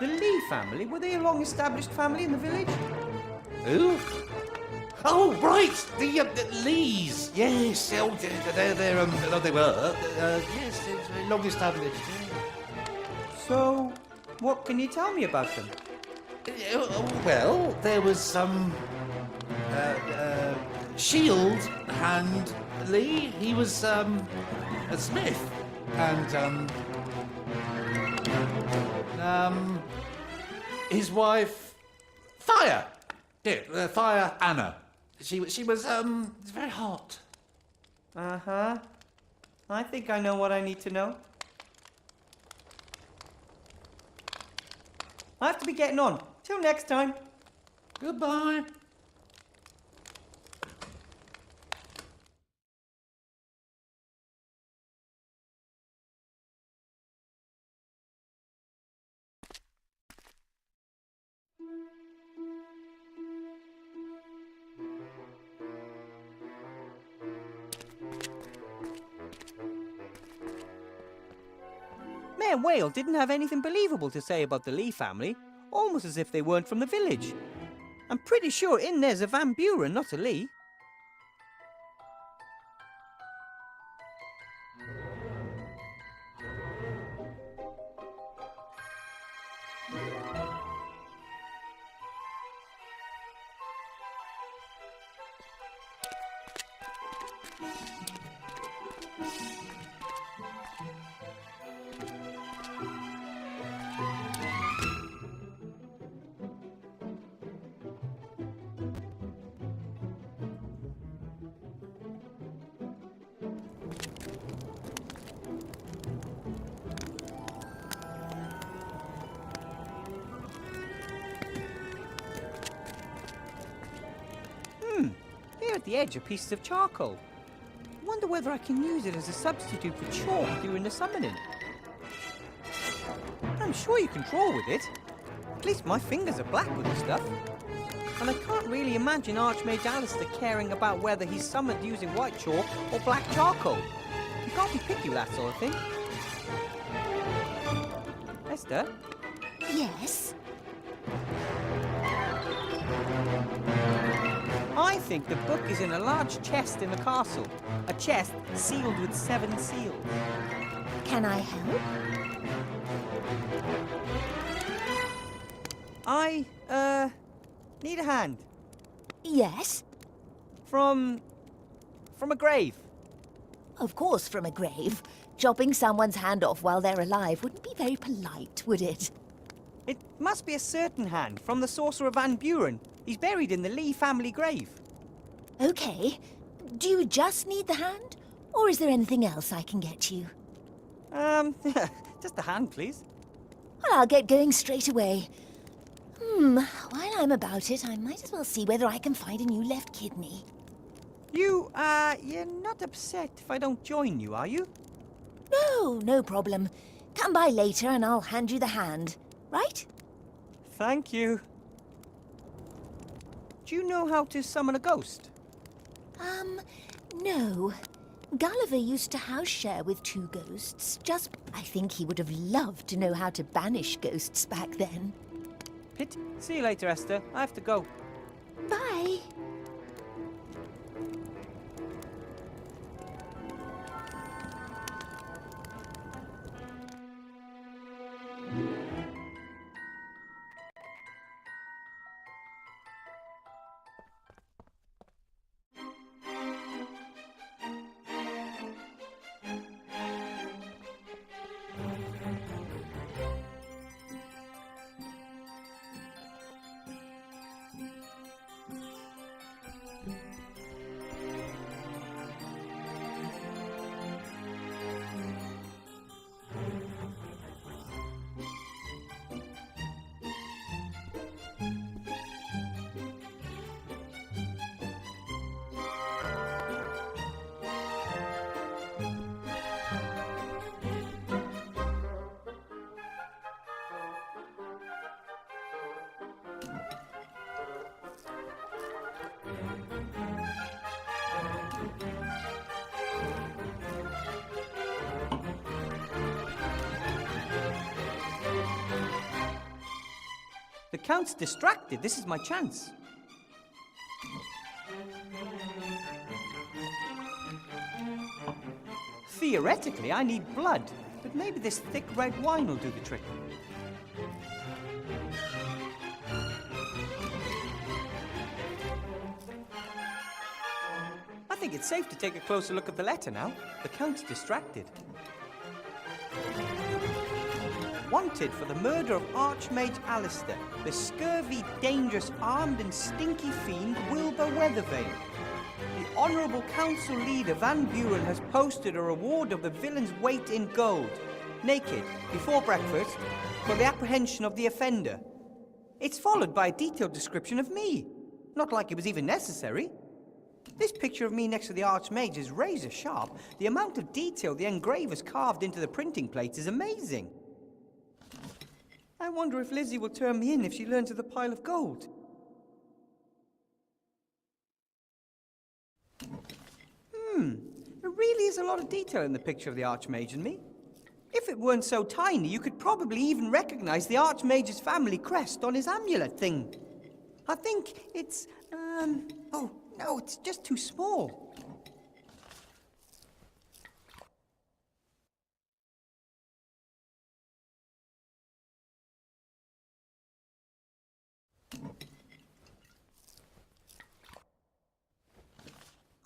The Lee family? Were they a long-established family in the village? Who? Oh, right! The Lees. Yes, they were. Yes, it's very long established. So, what can you tell me about them? Well, there was some Shield and Lee. He was a Smith, and his wife, Fire. Yeah, Fire Anna. She was very hot. Uh-huh. I think I know what I need to know. I have to be getting on. Till next time. Goodbye. Mayor Whale didn't have anything believable to say about the Lee family, almost as if they weren't from the village. I'm pretty sure in there's a Van Buren, not a Lee. Here at the edge are pieces of charcoal. Wonder whether I can use it as a substitute for chalk during the summoning. I'm sure you can draw with it. At least my fingers are black with the stuff. And I can't really imagine Archmage Alistair caring about whether he's summoned using white chalk or black charcoal. You can't be picky with that sort of thing. Esther? Yes? I think the book is in a large chest in the castle. A chest sealed with 7 seals. Can I help? I, need a hand. Yes, From a grave. of course, from a grave. Chopping someone's hand off while they're alive wouldn't be very polite, would it? It must be a certain hand from the sorcerer Van Buren. He's buried in the Lee family grave. Okay. Do you just need the hand? Or is there anything else I can get you? Just a hand, please. Well, I'll get going straight away. While I'm about it, I might as well see whether I can find a new left kidney. You're not upset if I don't join you, are you? No, no problem. Come by later and I'll hand you the hand. Right? Thank you. Do you know how to summon a ghost? No. Gulliver used to house share with 2 ghosts. I think he would have loved to know how to banish ghosts back then. Pit. See you later, Esther. I have to go. Bye. The Count's distracted. This is my chance. Theoretically, I need blood, but maybe this thick red wine will do the trick. I think it's safe to take a closer look at the letter now. The Count's distracted. Wanted for the murder of Archmage Alistair, the scurvy, dangerous, armed and stinky fiend Wilbur Weathervane. The Honourable Council Leader Van Buren has posted a reward of the villain's weight in gold, naked, before breakfast, for the apprehension of the offender. It's followed by a detailed description of me. Not like it was even necessary. This picture of me next to the Archmage is razor sharp. The amount of detail the engravers carved into the printing plates is amazing. I wonder if Lizzie will turn me in if she learns of the pile of gold. There really is a lot of detail in the picture of the Archmage and me. If it weren't so tiny, you could probably even recognize the Archmage's family crest on his amulet thing. I think it's, oh, no, it's just too small.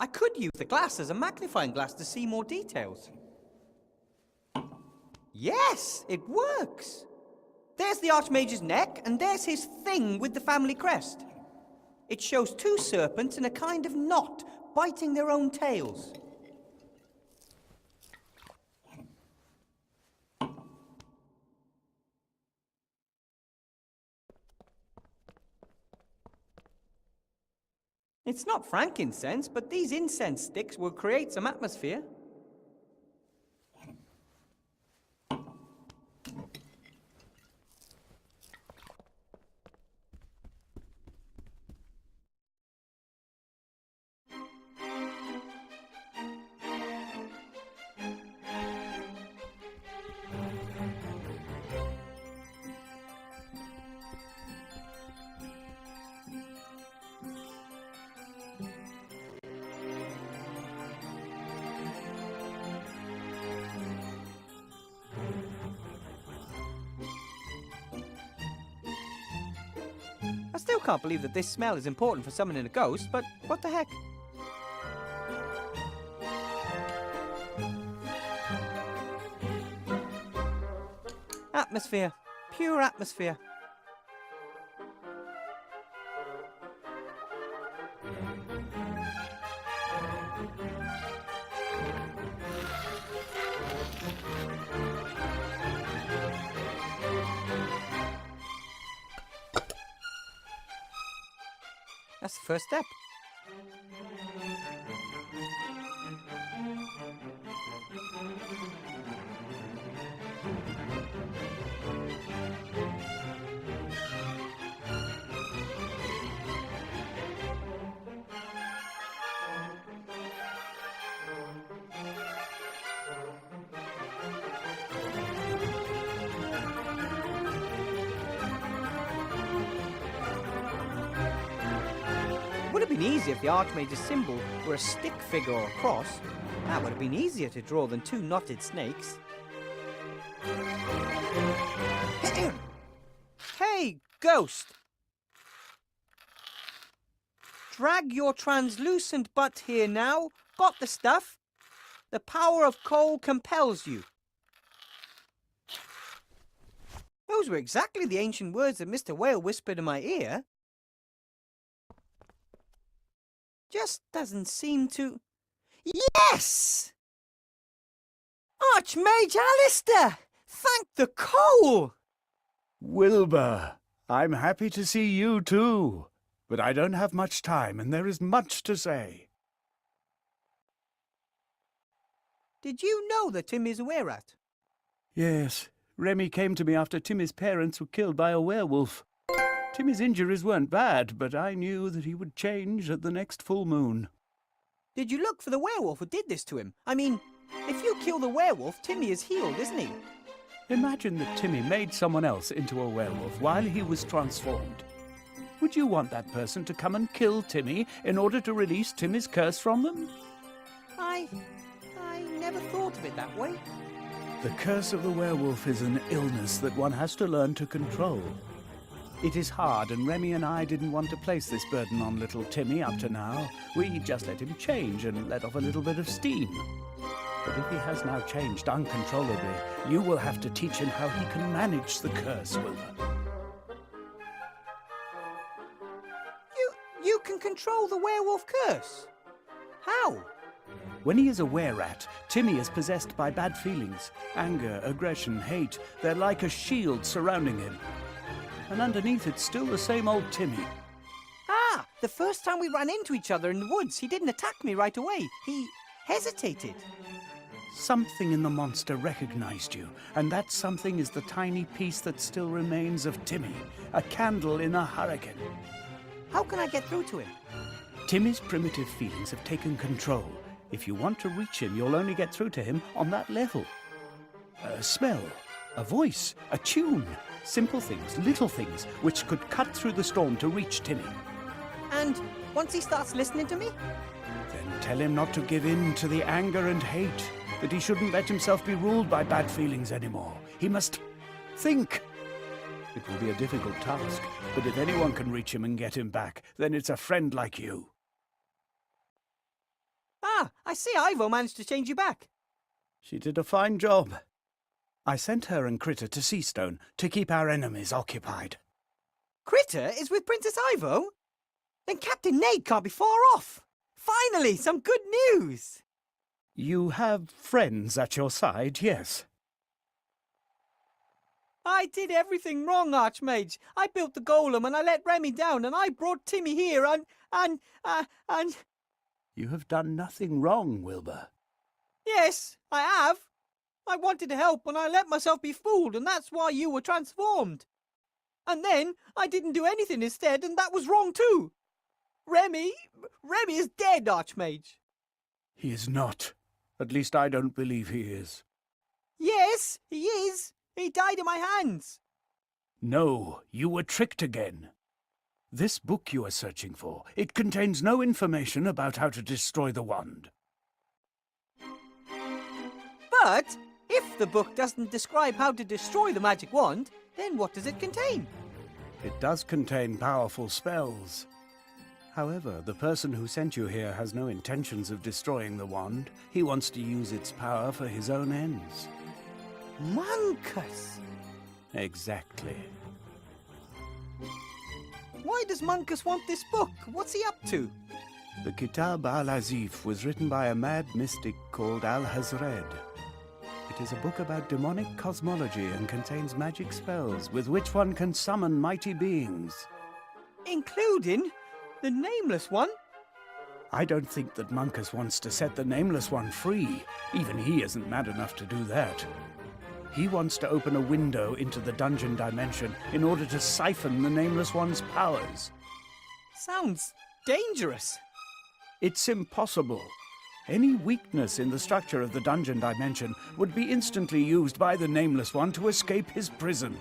I could use the glass as a magnifying glass to see more details. Yes, it works. There's the Archmage's neck, and there's his thing with the family crest. It shows 2 serpents in a kind of knot, biting their own tails. It's not frankincense, but these incense sticks will create some atmosphere. still can't believe that this smell is important for summoning a ghost, but what the heck? Atmosphere. Pure atmosphere. That's the first step. Would have been easier if the Archmage's symbol were a stick figure or a cross. That would have been easier to draw than two knotted snakes. Hey, ghost! Drag your translucent butt here now. Got the stuff? The power of coal compels you. Those were exactly the ancient words that Mr. Whale whispered in my ear. Just doesn't seem to... Yes! Archmage Alistair! Thank the coal! Wilbur, I'm happy to see you too. But I don't have much time, and there is much to say. Did you know that Tim is a were-rat? Yes, Remy came to me after Timmy's parents were killed by a werewolf. Timmy's injuries weren't bad, but I knew that he would change at the next full moon. Did you look for the werewolf who did this to him? I mean, if you kill the werewolf, Timmy is healed, isn't he? Imagine that Timmy made someone else into a werewolf while he was transformed. Would you want that person to come and kill Timmy in order to release Timmy's curse from them? I never thought of it that way. The curse of the werewolf is an illness that one has to learn to control. It is hard, and Remy and I didn't want to place this burden on little Timmy up to now. We just let him change and let off a little bit of steam. But if he has now changed uncontrollably, you will have to teach him how he can manage the curse, Wilbur. You can control the werewolf curse? How? When he is a were-rat, Timmy is possessed by bad feelings. Anger, aggression, hate. They're like a shield surrounding him. And underneath it's still the same old Timmy. Ah, the first time we ran into each other in the woods, he didn't attack me right away. He hesitated. Something in the monster recognized you, and that something is the tiny piece that still remains of Timmy. A candle in a hurricane. How can I get through to him? Timmy's primitive feelings have taken control. If you want to reach him, you'll only get through to him on that level. A smell, a voice, a tune. Simple things, little things, which could cut through the storm to reach Timmy. And once he starts listening to me? Then tell him not to give in to the anger and hate, that he shouldn't let himself be ruled by bad feelings anymore. He must think. It will be a difficult task, but if anyone can reach him and get him back, then it's a friend like you. Ah, I see Ivo managed to change you back. She did a fine job. I sent her and Critter to Seastone to keep our enemies occupied. Critter is with Princess Ivo? Then Captain Nate can't be far off. Finally, some good news. You have friends at your side, yes. I did everything wrong, Archmage. I built the golem and I let Remy down and I brought Timmy here and... You have done nothing wrong, Wilbur. Yes, I have. I wanted to help and I let myself be fooled and that's why you were transformed. And then I didn't do anything instead and that was wrong too. Remy is dead, Archmage. He is not. At least I don't believe he is. Yes, he is. He died in my hands. No, you were tricked again. This book you are searching for, it contains no information about how to destroy the wand. But if the book doesn't describe how to destroy the magic wand, then what does it contain? It does contain powerful spells. However, the person who sent you here has no intentions of destroying the wand. He wants to use its power for his own ends. Monkus! Exactly. Why does Monkus want this book? What's he up to? The Kitab al-Azif was written by a mad mystic called Al-Hazred. It is a book about demonic cosmology and contains magic spells with which one can summon mighty beings. Including the Nameless One? I don't think that Monkus wants to set the Nameless One free. Even he isn't mad enough to do that. He wants to open a window into the dungeon dimension in order to siphon the Nameless One's powers. Sounds dangerous. It's impossible. Any weakness in the structure of the dungeon dimension would be instantly used by the Nameless One to escape his prison.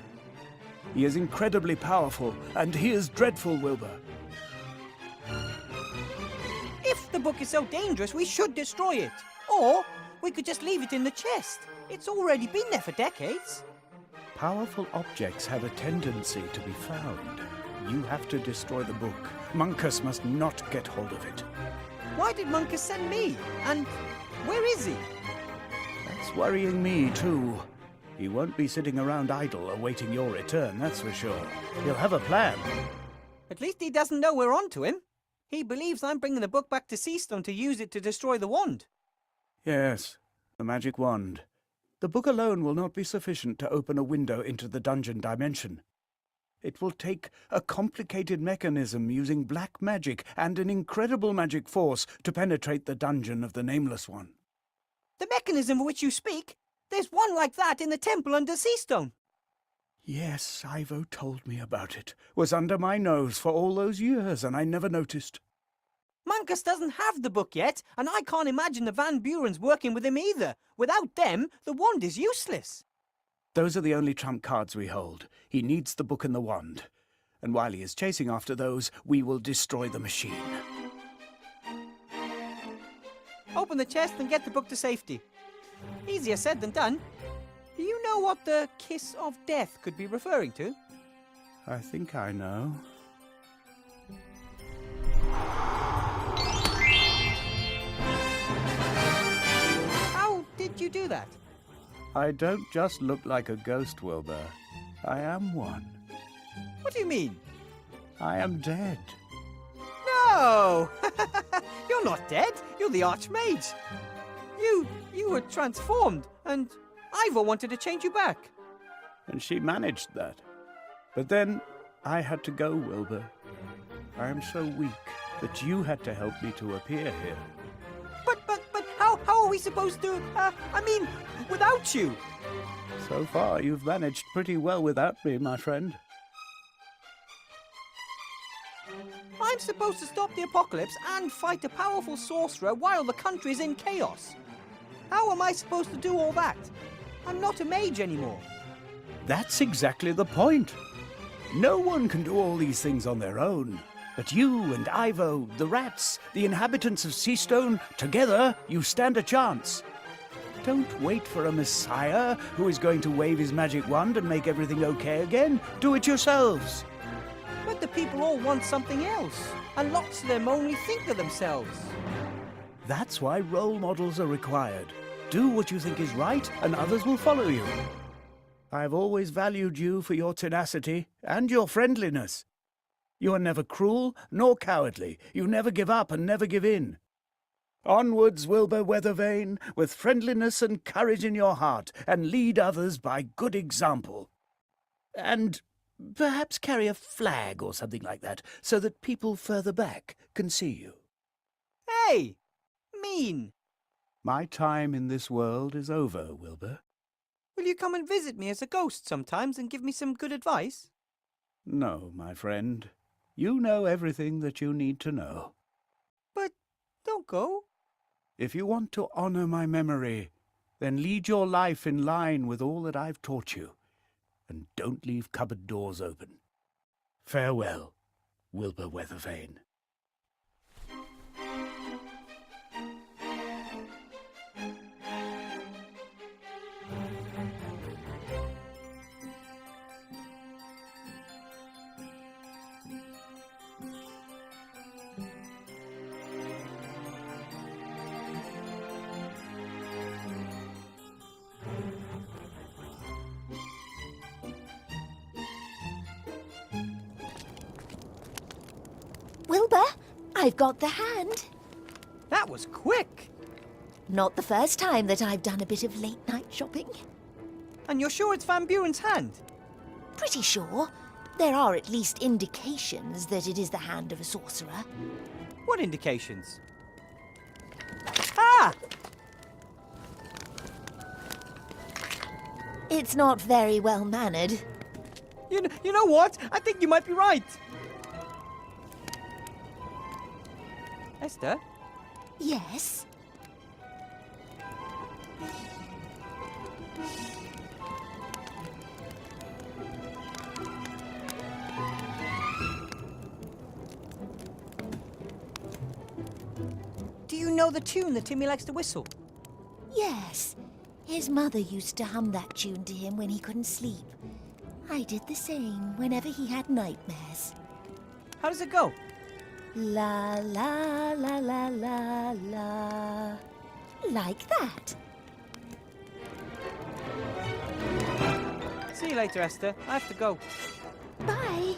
He is incredibly powerful, and he is dreadful, Wilbur. If the book is so dangerous, we should destroy it. Or we could just leave it in the chest. It's already been there for decades. Powerful objects have a tendency to be found. You have to destroy the book. Monkus must not get hold of it. Why did Monkus send me? And where is he? That's worrying me, too. He won't be sitting around idle awaiting your return, that's for sure. He'll have a plan. At least he doesn't know we're on to him. He believes I'm bringing the book back to Seastone to use it to destroy the wand. Yes, the magic wand. The book alone will not be sufficient to open a window into the dungeon dimension. It will take a complicated mechanism using black magic and an incredible magic force to penetrate the dungeon of the Nameless One. The mechanism of which you speak? There's one like that in the temple under Seastone. Yes, Ivo told me about it. Was under my nose for all those years, and I never noticed. Monkus doesn't have the book yet, and I can't imagine the Van Burens working with him either. Without them, the wand is useless. Those are the only trump cards we hold. He needs the book and the wand. And while he is chasing after those, we will destroy the machine. Open the chest and get the book to safety. Easier said than done. Do you know what the kiss of death could be referring to? I think I know. How did you do that? I don't just look like a ghost, Wilbur. I am one. What do you mean? I am dead. No! You're not dead. You're the Archmage. You were transformed, and Ivo wanted to change you back. And she managed that. But then I had to go, Wilbur. I am so weak that you had to help me to appear here. But how are we supposed to, without you? So far, you've managed pretty well without me, my friend. I'm supposed to stop the apocalypse and fight a powerful sorcerer while the country's in chaos. How am I supposed to do all that? I'm not a mage anymore. That's exactly the point. No one can do all these things on their own. But you and Ivo, the rats, the inhabitants of Seastone, together you stand a chance. Don't wait for a messiah who is going to wave his magic wand and make everything okay again. Do it yourselves. But the people all want something else, and lots of them only think of themselves. That's why role models are required. Do what you think is right, and others will follow you. I've always valued you for your tenacity and your friendliness. You are never cruel nor cowardly. You never give up and never give in. Onwards, Wilbur Weathervane, with friendliness and courage in your heart, and lead others by good example. And perhaps carry a flag or something like that, so that people further back can see you. Hey! Mean! My time in this world is over, Wilbur. Will you come and visit me as a ghost sometimes and give me some good advice? No, my friend. You know everything that you need to know. But don't go. If you want to honor my memory, then lead your life in line with all that I've taught you, and don't leave cupboard doors open. Farewell, Wilbur Weathervane. Wilbur, I've got the hand. That was quick. Not the first time that I've done a bit of late-night shopping. And you're sure it's Van Buren's hand? Pretty sure. There are at least indications that it is the hand of a sorcerer. What indications? Ah! It's not very well-mannered. You know what? I think you might be right. Esther? Yes? Do you know the tune that Timmy likes to whistle? Yes. His mother used to hum that tune to him when he couldn't sleep. I did the same whenever he had nightmares. How does it go? La la la la la la. Like that. See you later, Esther. I have to go. Bye.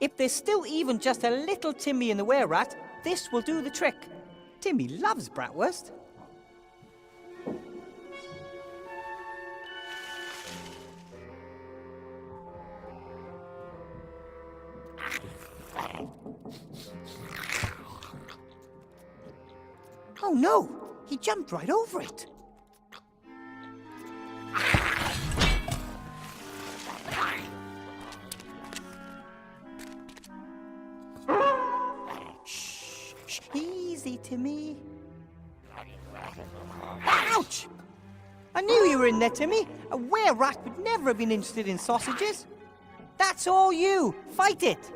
If there's still even just a little Timmy in the were-rat, this will do the trick. Timmy loves bratwurst. Oh no! He jumped right over it. Shh, easy, Timmy. Ouch! I knew you were in there, Timmy. A were-rat would never have been interested in sausages. That's all you. Fight it.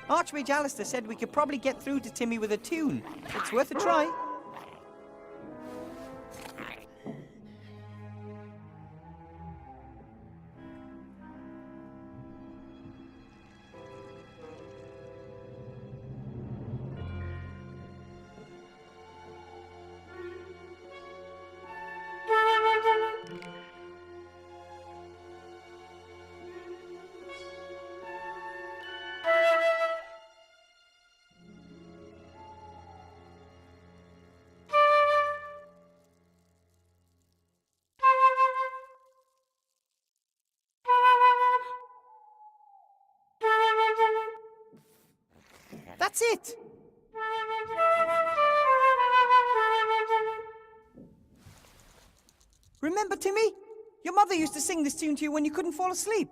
Archmage Alistair said we could probably get through to Timmy with a tune. It's worth a try. That's it. Remember, Timmy? Your mother used to sing this tune to you when you couldn't fall asleep.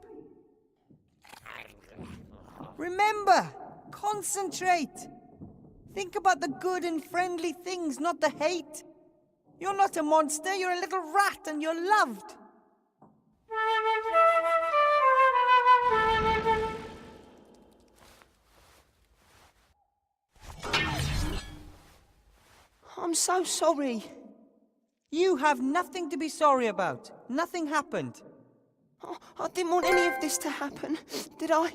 Remember, concentrate. Think about the good and friendly things, not the hate. You're not a monster, you're a little rat and you're loved. I'm so sorry. You have nothing to be sorry about. Nothing happened. Oh, I didn't want any of this to happen. Did I?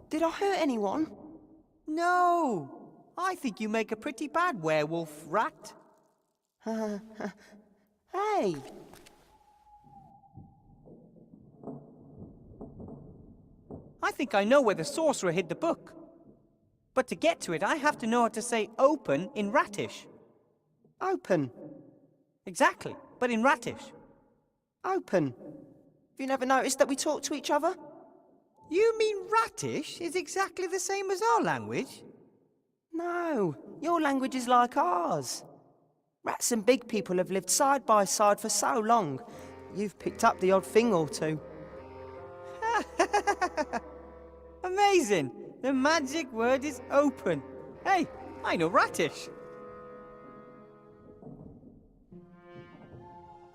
Did I hurt anyone? No. I think you make a pretty bad werewolf rat. Hey. I think I know where the sorcerer hid the book. But to get to it, I have to know how to say open in Ratish. Open. Exactly, but in Ratish. Open. Have you never noticed that we talk to each other? You mean Ratish is exactly the same as our language? No. Your language is like ours. Rats and big people have lived side by side for so long. You've picked up the odd thing or two. Amazing! The magic word is open. Hey, I know ratish.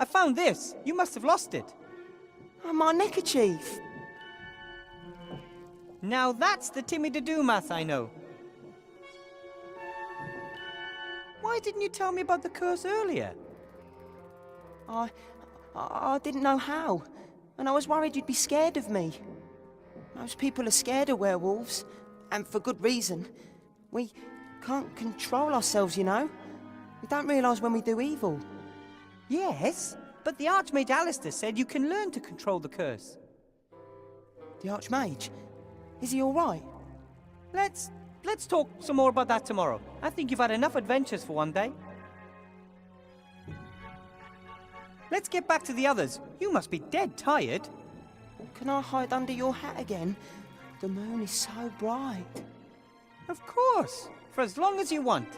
I found this. You must have lost it. Oh, my neckerchief. Now that's the Timmy to do math I know. Why didn't you tell me about the curse earlier? I didn't know how, and I was worried you'd be scared of me. Most people are scared of werewolves, and for good reason. We can't control ourselves, you know. We don't realise when we do evil. Yes, but the Archmage Alistair said you can learn to control the curse. The Archmage? Is he all right? Let's talk some more about that tomorrow. I think you've had enough adventures for one day. Let's get back to the others. You must be dead tired. Can I hide under your hat again? The moon is so bright. Of course, for as long as you want.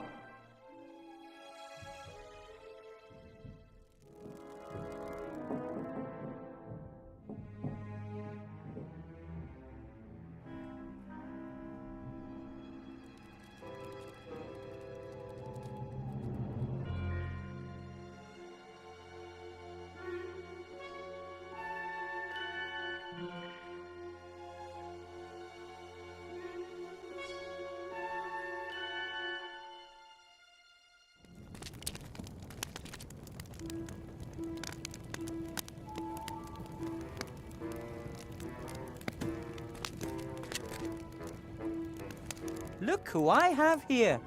Look who I have here.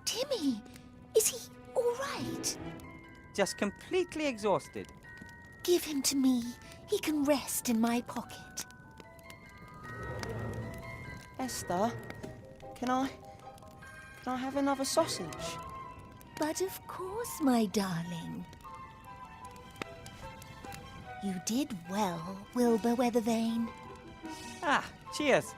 Timmy, is he all right? Just completely exhausted. Give him to me. He can rest in my pocket. Esther, can I have another sausage? But of course, my darling. You did well, Wilbur Weathervane. Ah, cheers.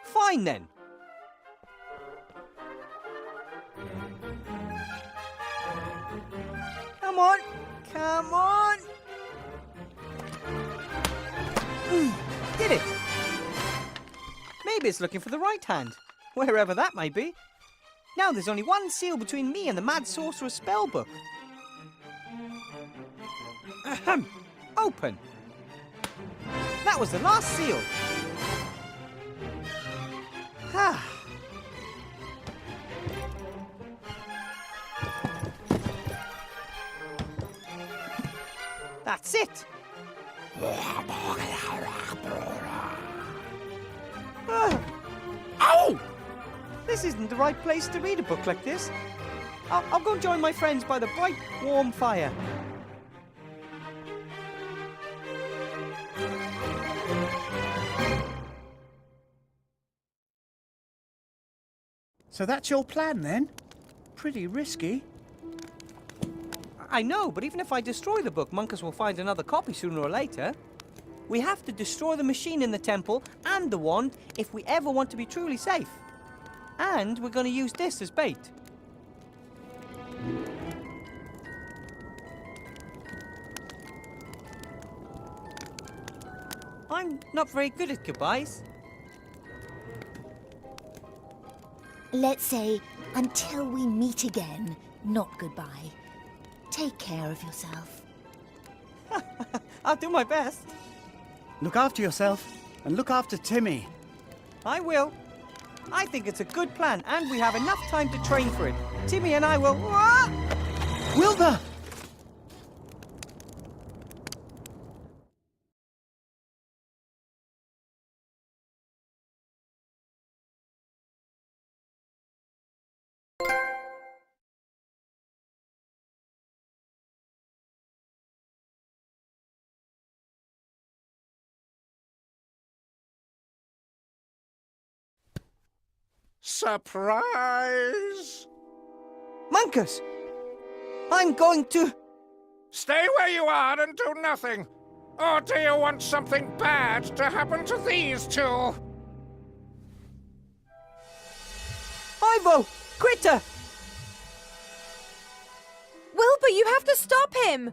Fine then. Come on, come on. Did it. Maybe it's looking for the right hand, wherever that might be. Now there's only one seal between me and the Mad Sorcerer's spellbook. Ahem. Open. That was the last seal. Ah. That's it. Ow! This isn't the right place to read a book like this. I'll go join my friends by the bright, warm fire. So that's your plan, then? Pretty risky. I know, but even if I destroy the book, Monkus will find another copy sooner or later. We have to destroy the machine in the temple and the wand if we ever want to be truly safe. And we're going to use this as bait. I'm not very good at goodbyes. Let's say, until we meet again, not goodbye. Take care of yourself. I'll do my best. Look after yourself, and look after Timmy. I will. I think it's a good plan, and we have enough time to train for it. Timmy and I will... Wilbur! Surprise! Mankus! I'm going to... Stay where you are and do nothing. Or do you want something bad to happen to these two? Ivo! Critter! Wilbur, you have to stop him!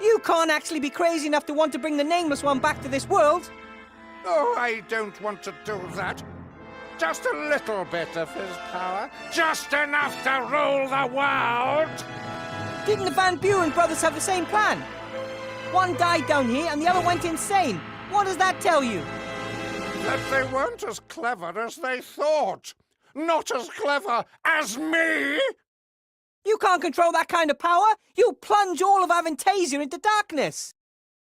You can't actually be crazy enough to want to bring the nameless one back to this world. Oh, I don't want to do that. Just a little bit of his power. Just enough to rule the world! Didn't the Van Buren brothers have the same plan? One died down here and the other went insane. What does that tell you? That they weren't as clever as they thought. Not as clever as me! You can't control that kind of power. You'll plunge all of Avantasia into darkness.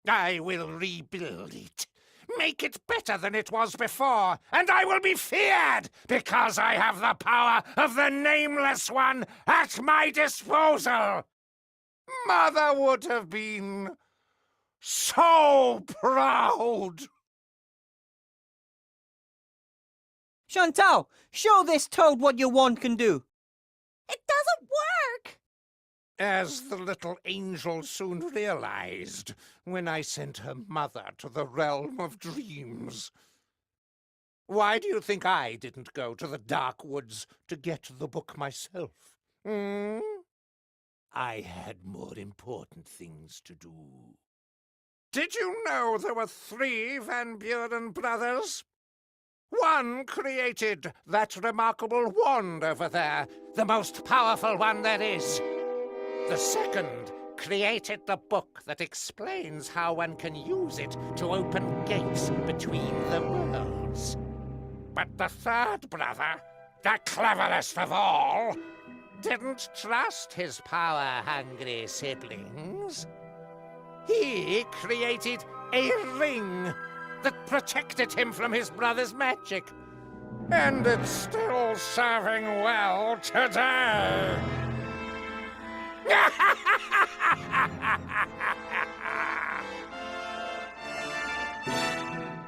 I will rebuild it. Make it better than it was before, and I will be feared because I have the power of the Nameless One at my disposal. Mother would have been so proud. Chantal, show this toad what your wand can do. It doesn't work! As the little angel soon realized when I sent her mother to the realm of dreams. Why do you think I didn't go to the dark woods to get the book myself? I had more important things to do. Did you know there were 3 Van Buren brothers? One created that remarkable wand over there, the most powerful one there is. The second created the book that explains how one can use it to open gates between the worlds. But the third brother, the cleverest of all, didn't trust his power-hungry siblings. He created a ring that protected him from his brother's magic. And it's still serving well today.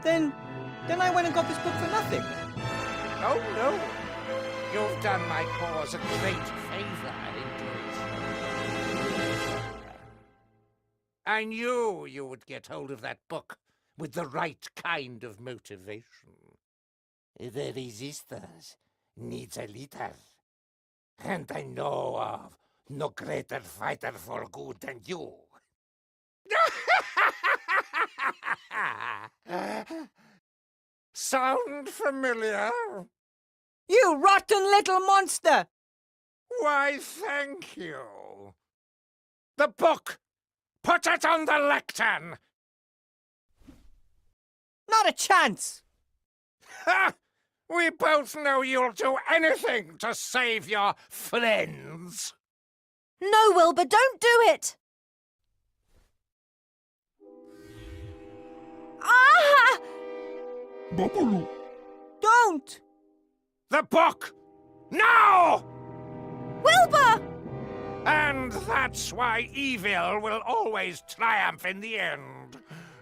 Then I went and got this book for nothing. Oh, no. You've done my cause a great favor, indeed. I knew you would get hold of that book with the right kind of motivation. The resistance needs a leader. And I know of no greater fighter for good than you. Sound familiar? You rotten little monster! Why, thank you. The book! Put it on the lectern! Not a chance! Ha! We both know you'll do anything to save your friends. No, Wilbur, don't do it! Ah! Don't! The book! Now! Wilbur! And that's why evil will always triumph in the end.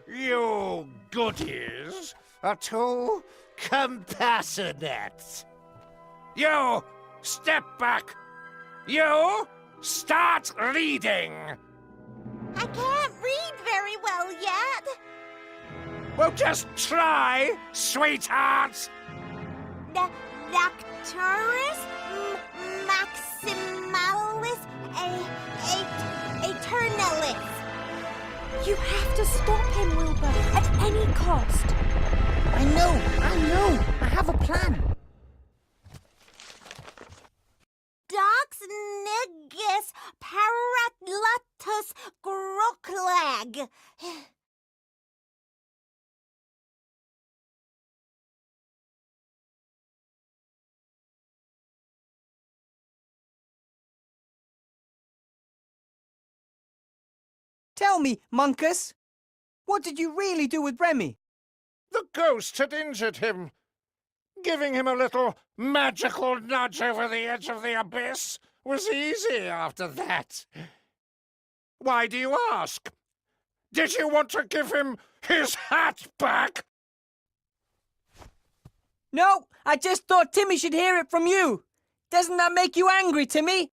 You goodies are too compassionate. You, step back. You, start reading. I can't read very well yet. Well, just try, sweetheart. Nocturus Maximalis Eternalis. You have to stop him, Wilbur, at any cost. I know. I have a plan. Dox neges paratlatus groklag. Tell me, Monkus, what did you really do with Remy? The ghost had injured him. Giving him a little magical nudge over the edge of the abyss was easy after that. Why do you ask? Did you want to give him his hat back? No, I just thought Timmy should hear it from you. Doesn't that make you angry, Timmy?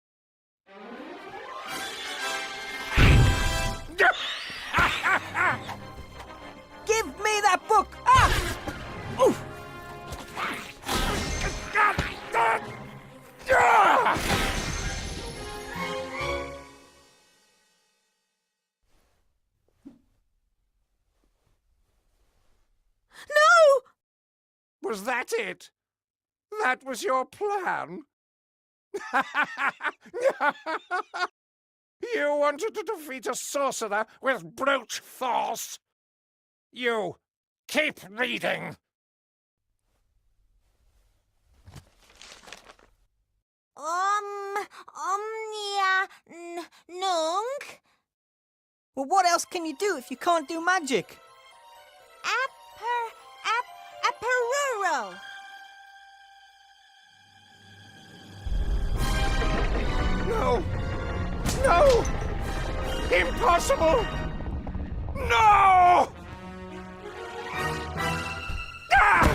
Give me that book! Ah! Oof. No! Was that it? That was your plan? You wanted to defeat a sorcerer with brute force? You keep reading. Nung? Well, what else can you do if you can't do magic? Apparuro. No! No! Impossible! No! Ah!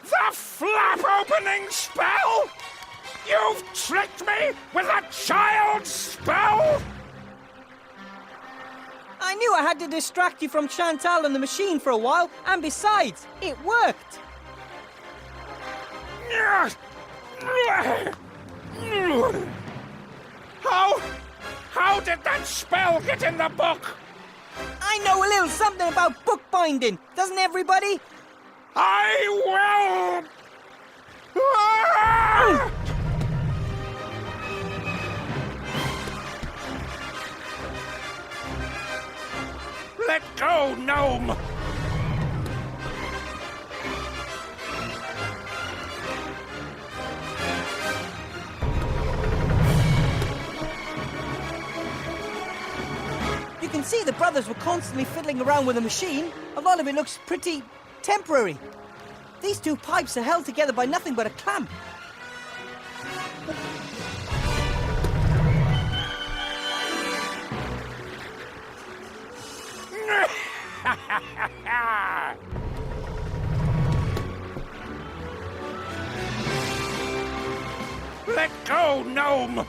The flap-opening spell? You've tricked me with a child's spell? I knew I had to distract you from Chantal and the machine for a while, and besides, it worked. How did that spell get in the book? I know a little something about bookbinding, doesn't everybody? I will! Ah! Let go, gnome! You can see the brothers were constantly fiddling around with the machine. A lot of it looks pretty temporary. These two pipes are held together by nothing but a clamp. Let go, gnome!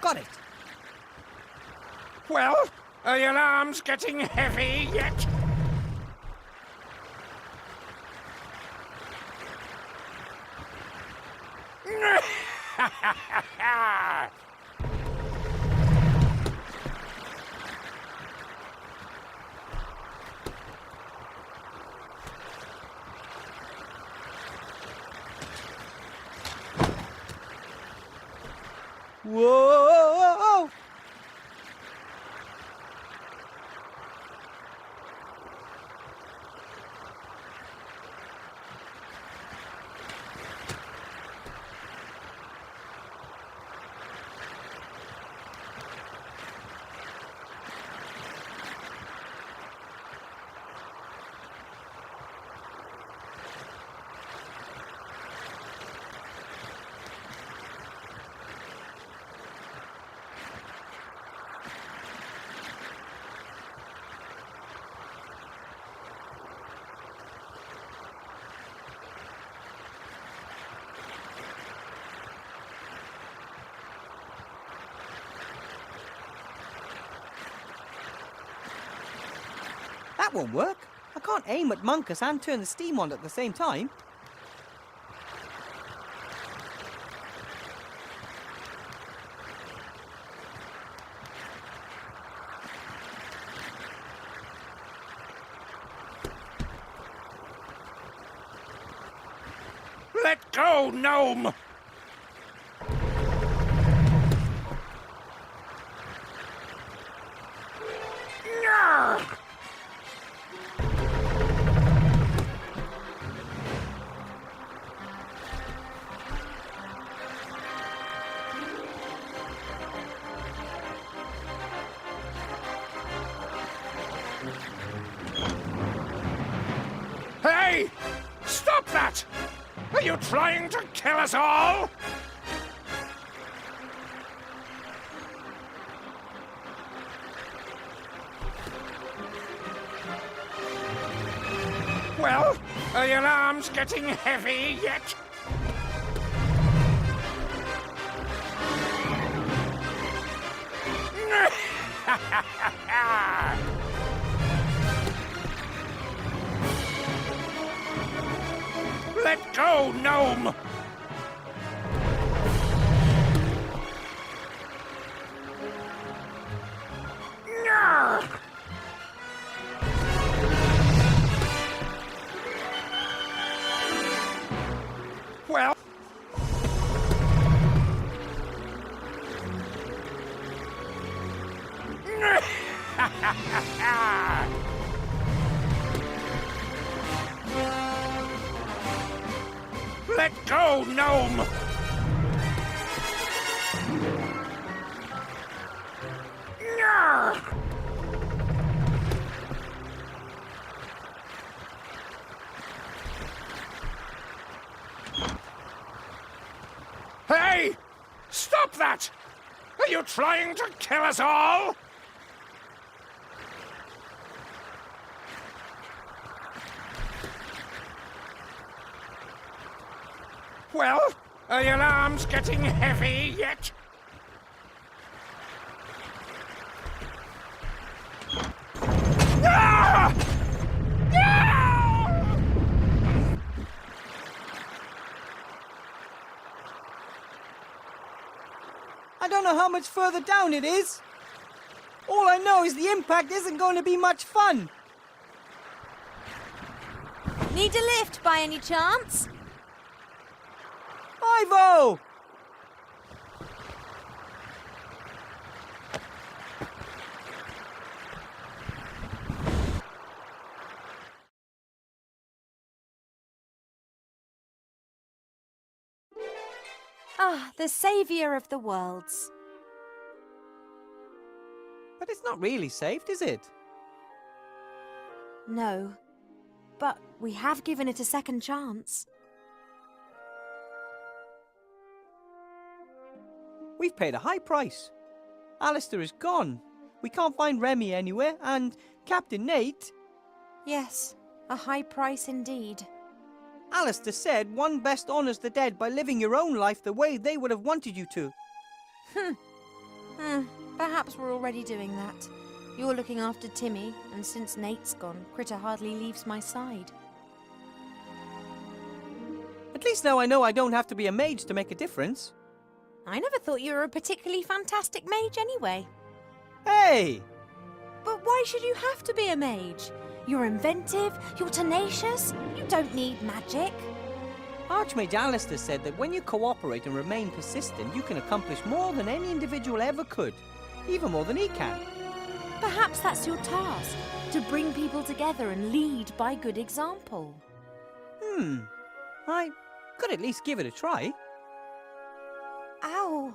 Got it. Well, are your arms getting heavy yet? Whoa! That won't work. I can't aim at Monkus and turn the steam on at the same time. Let go, gnome! Nyah! Hey! Stop that! Are you trying to kill us all? Well, are the alarms getting heavy yet? Let go, gnome! Nyah! Well... Let go, gnome! Nyah! Hey! Stop that! Are you trying to kill us all? Well, are the alarms getting heavy yet? Ah! Ah! I don't know how much further down it is. All I know is the impact isn't going to be much fun. Need a lift by any chance? Ivo! Ah, the saviour of the worlds. But it's not really saved, is it? No, but we have given it a second chance. We've paid a high price. Alistair is gone. We can't find Remy anywhere, and Captain Nate... Yes, a high price indeed. Alistair said one best honours the dead by living your own life the way they would have wanted you to. Perhaps we're already doing that. You're looking after Timmy, and since Nate's gone, Critter hardly leaves my side. At least now I know I don't have to be a mage to make a difference. I never thought you were a particularly fantastic mage anyway. Hey! But why should you have to be a mage? You're inventive, you're tenacious, you don't need magic. Archmage Alistair said that when you cooperate and remain persistent, you can accomplish more than any individual ever could. Even more than he can. Perhaps that's your task, to bring people together and lead by good example. I could at least give it a try. Ow.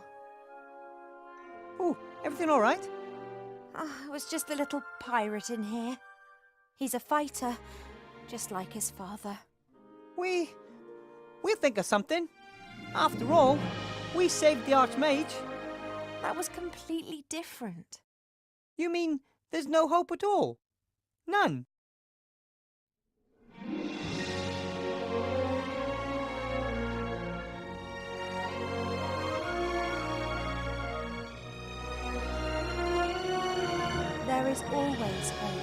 Oh, everything all right? It was just the little pirate in here. He's a fighter, just like his father. We'll think of something. After all, we saved the Archmage. That was completely different. You mean there's no hope at all? None? There is always hope.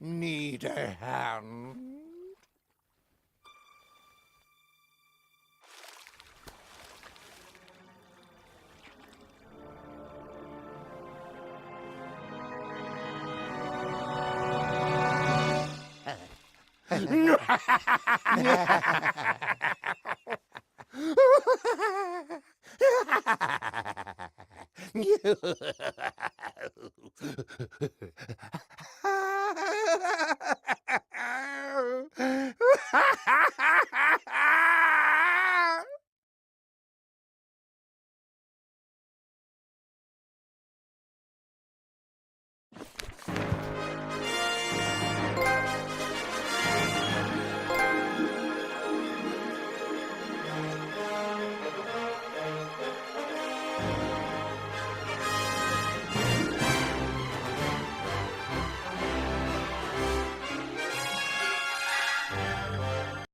Need a hand?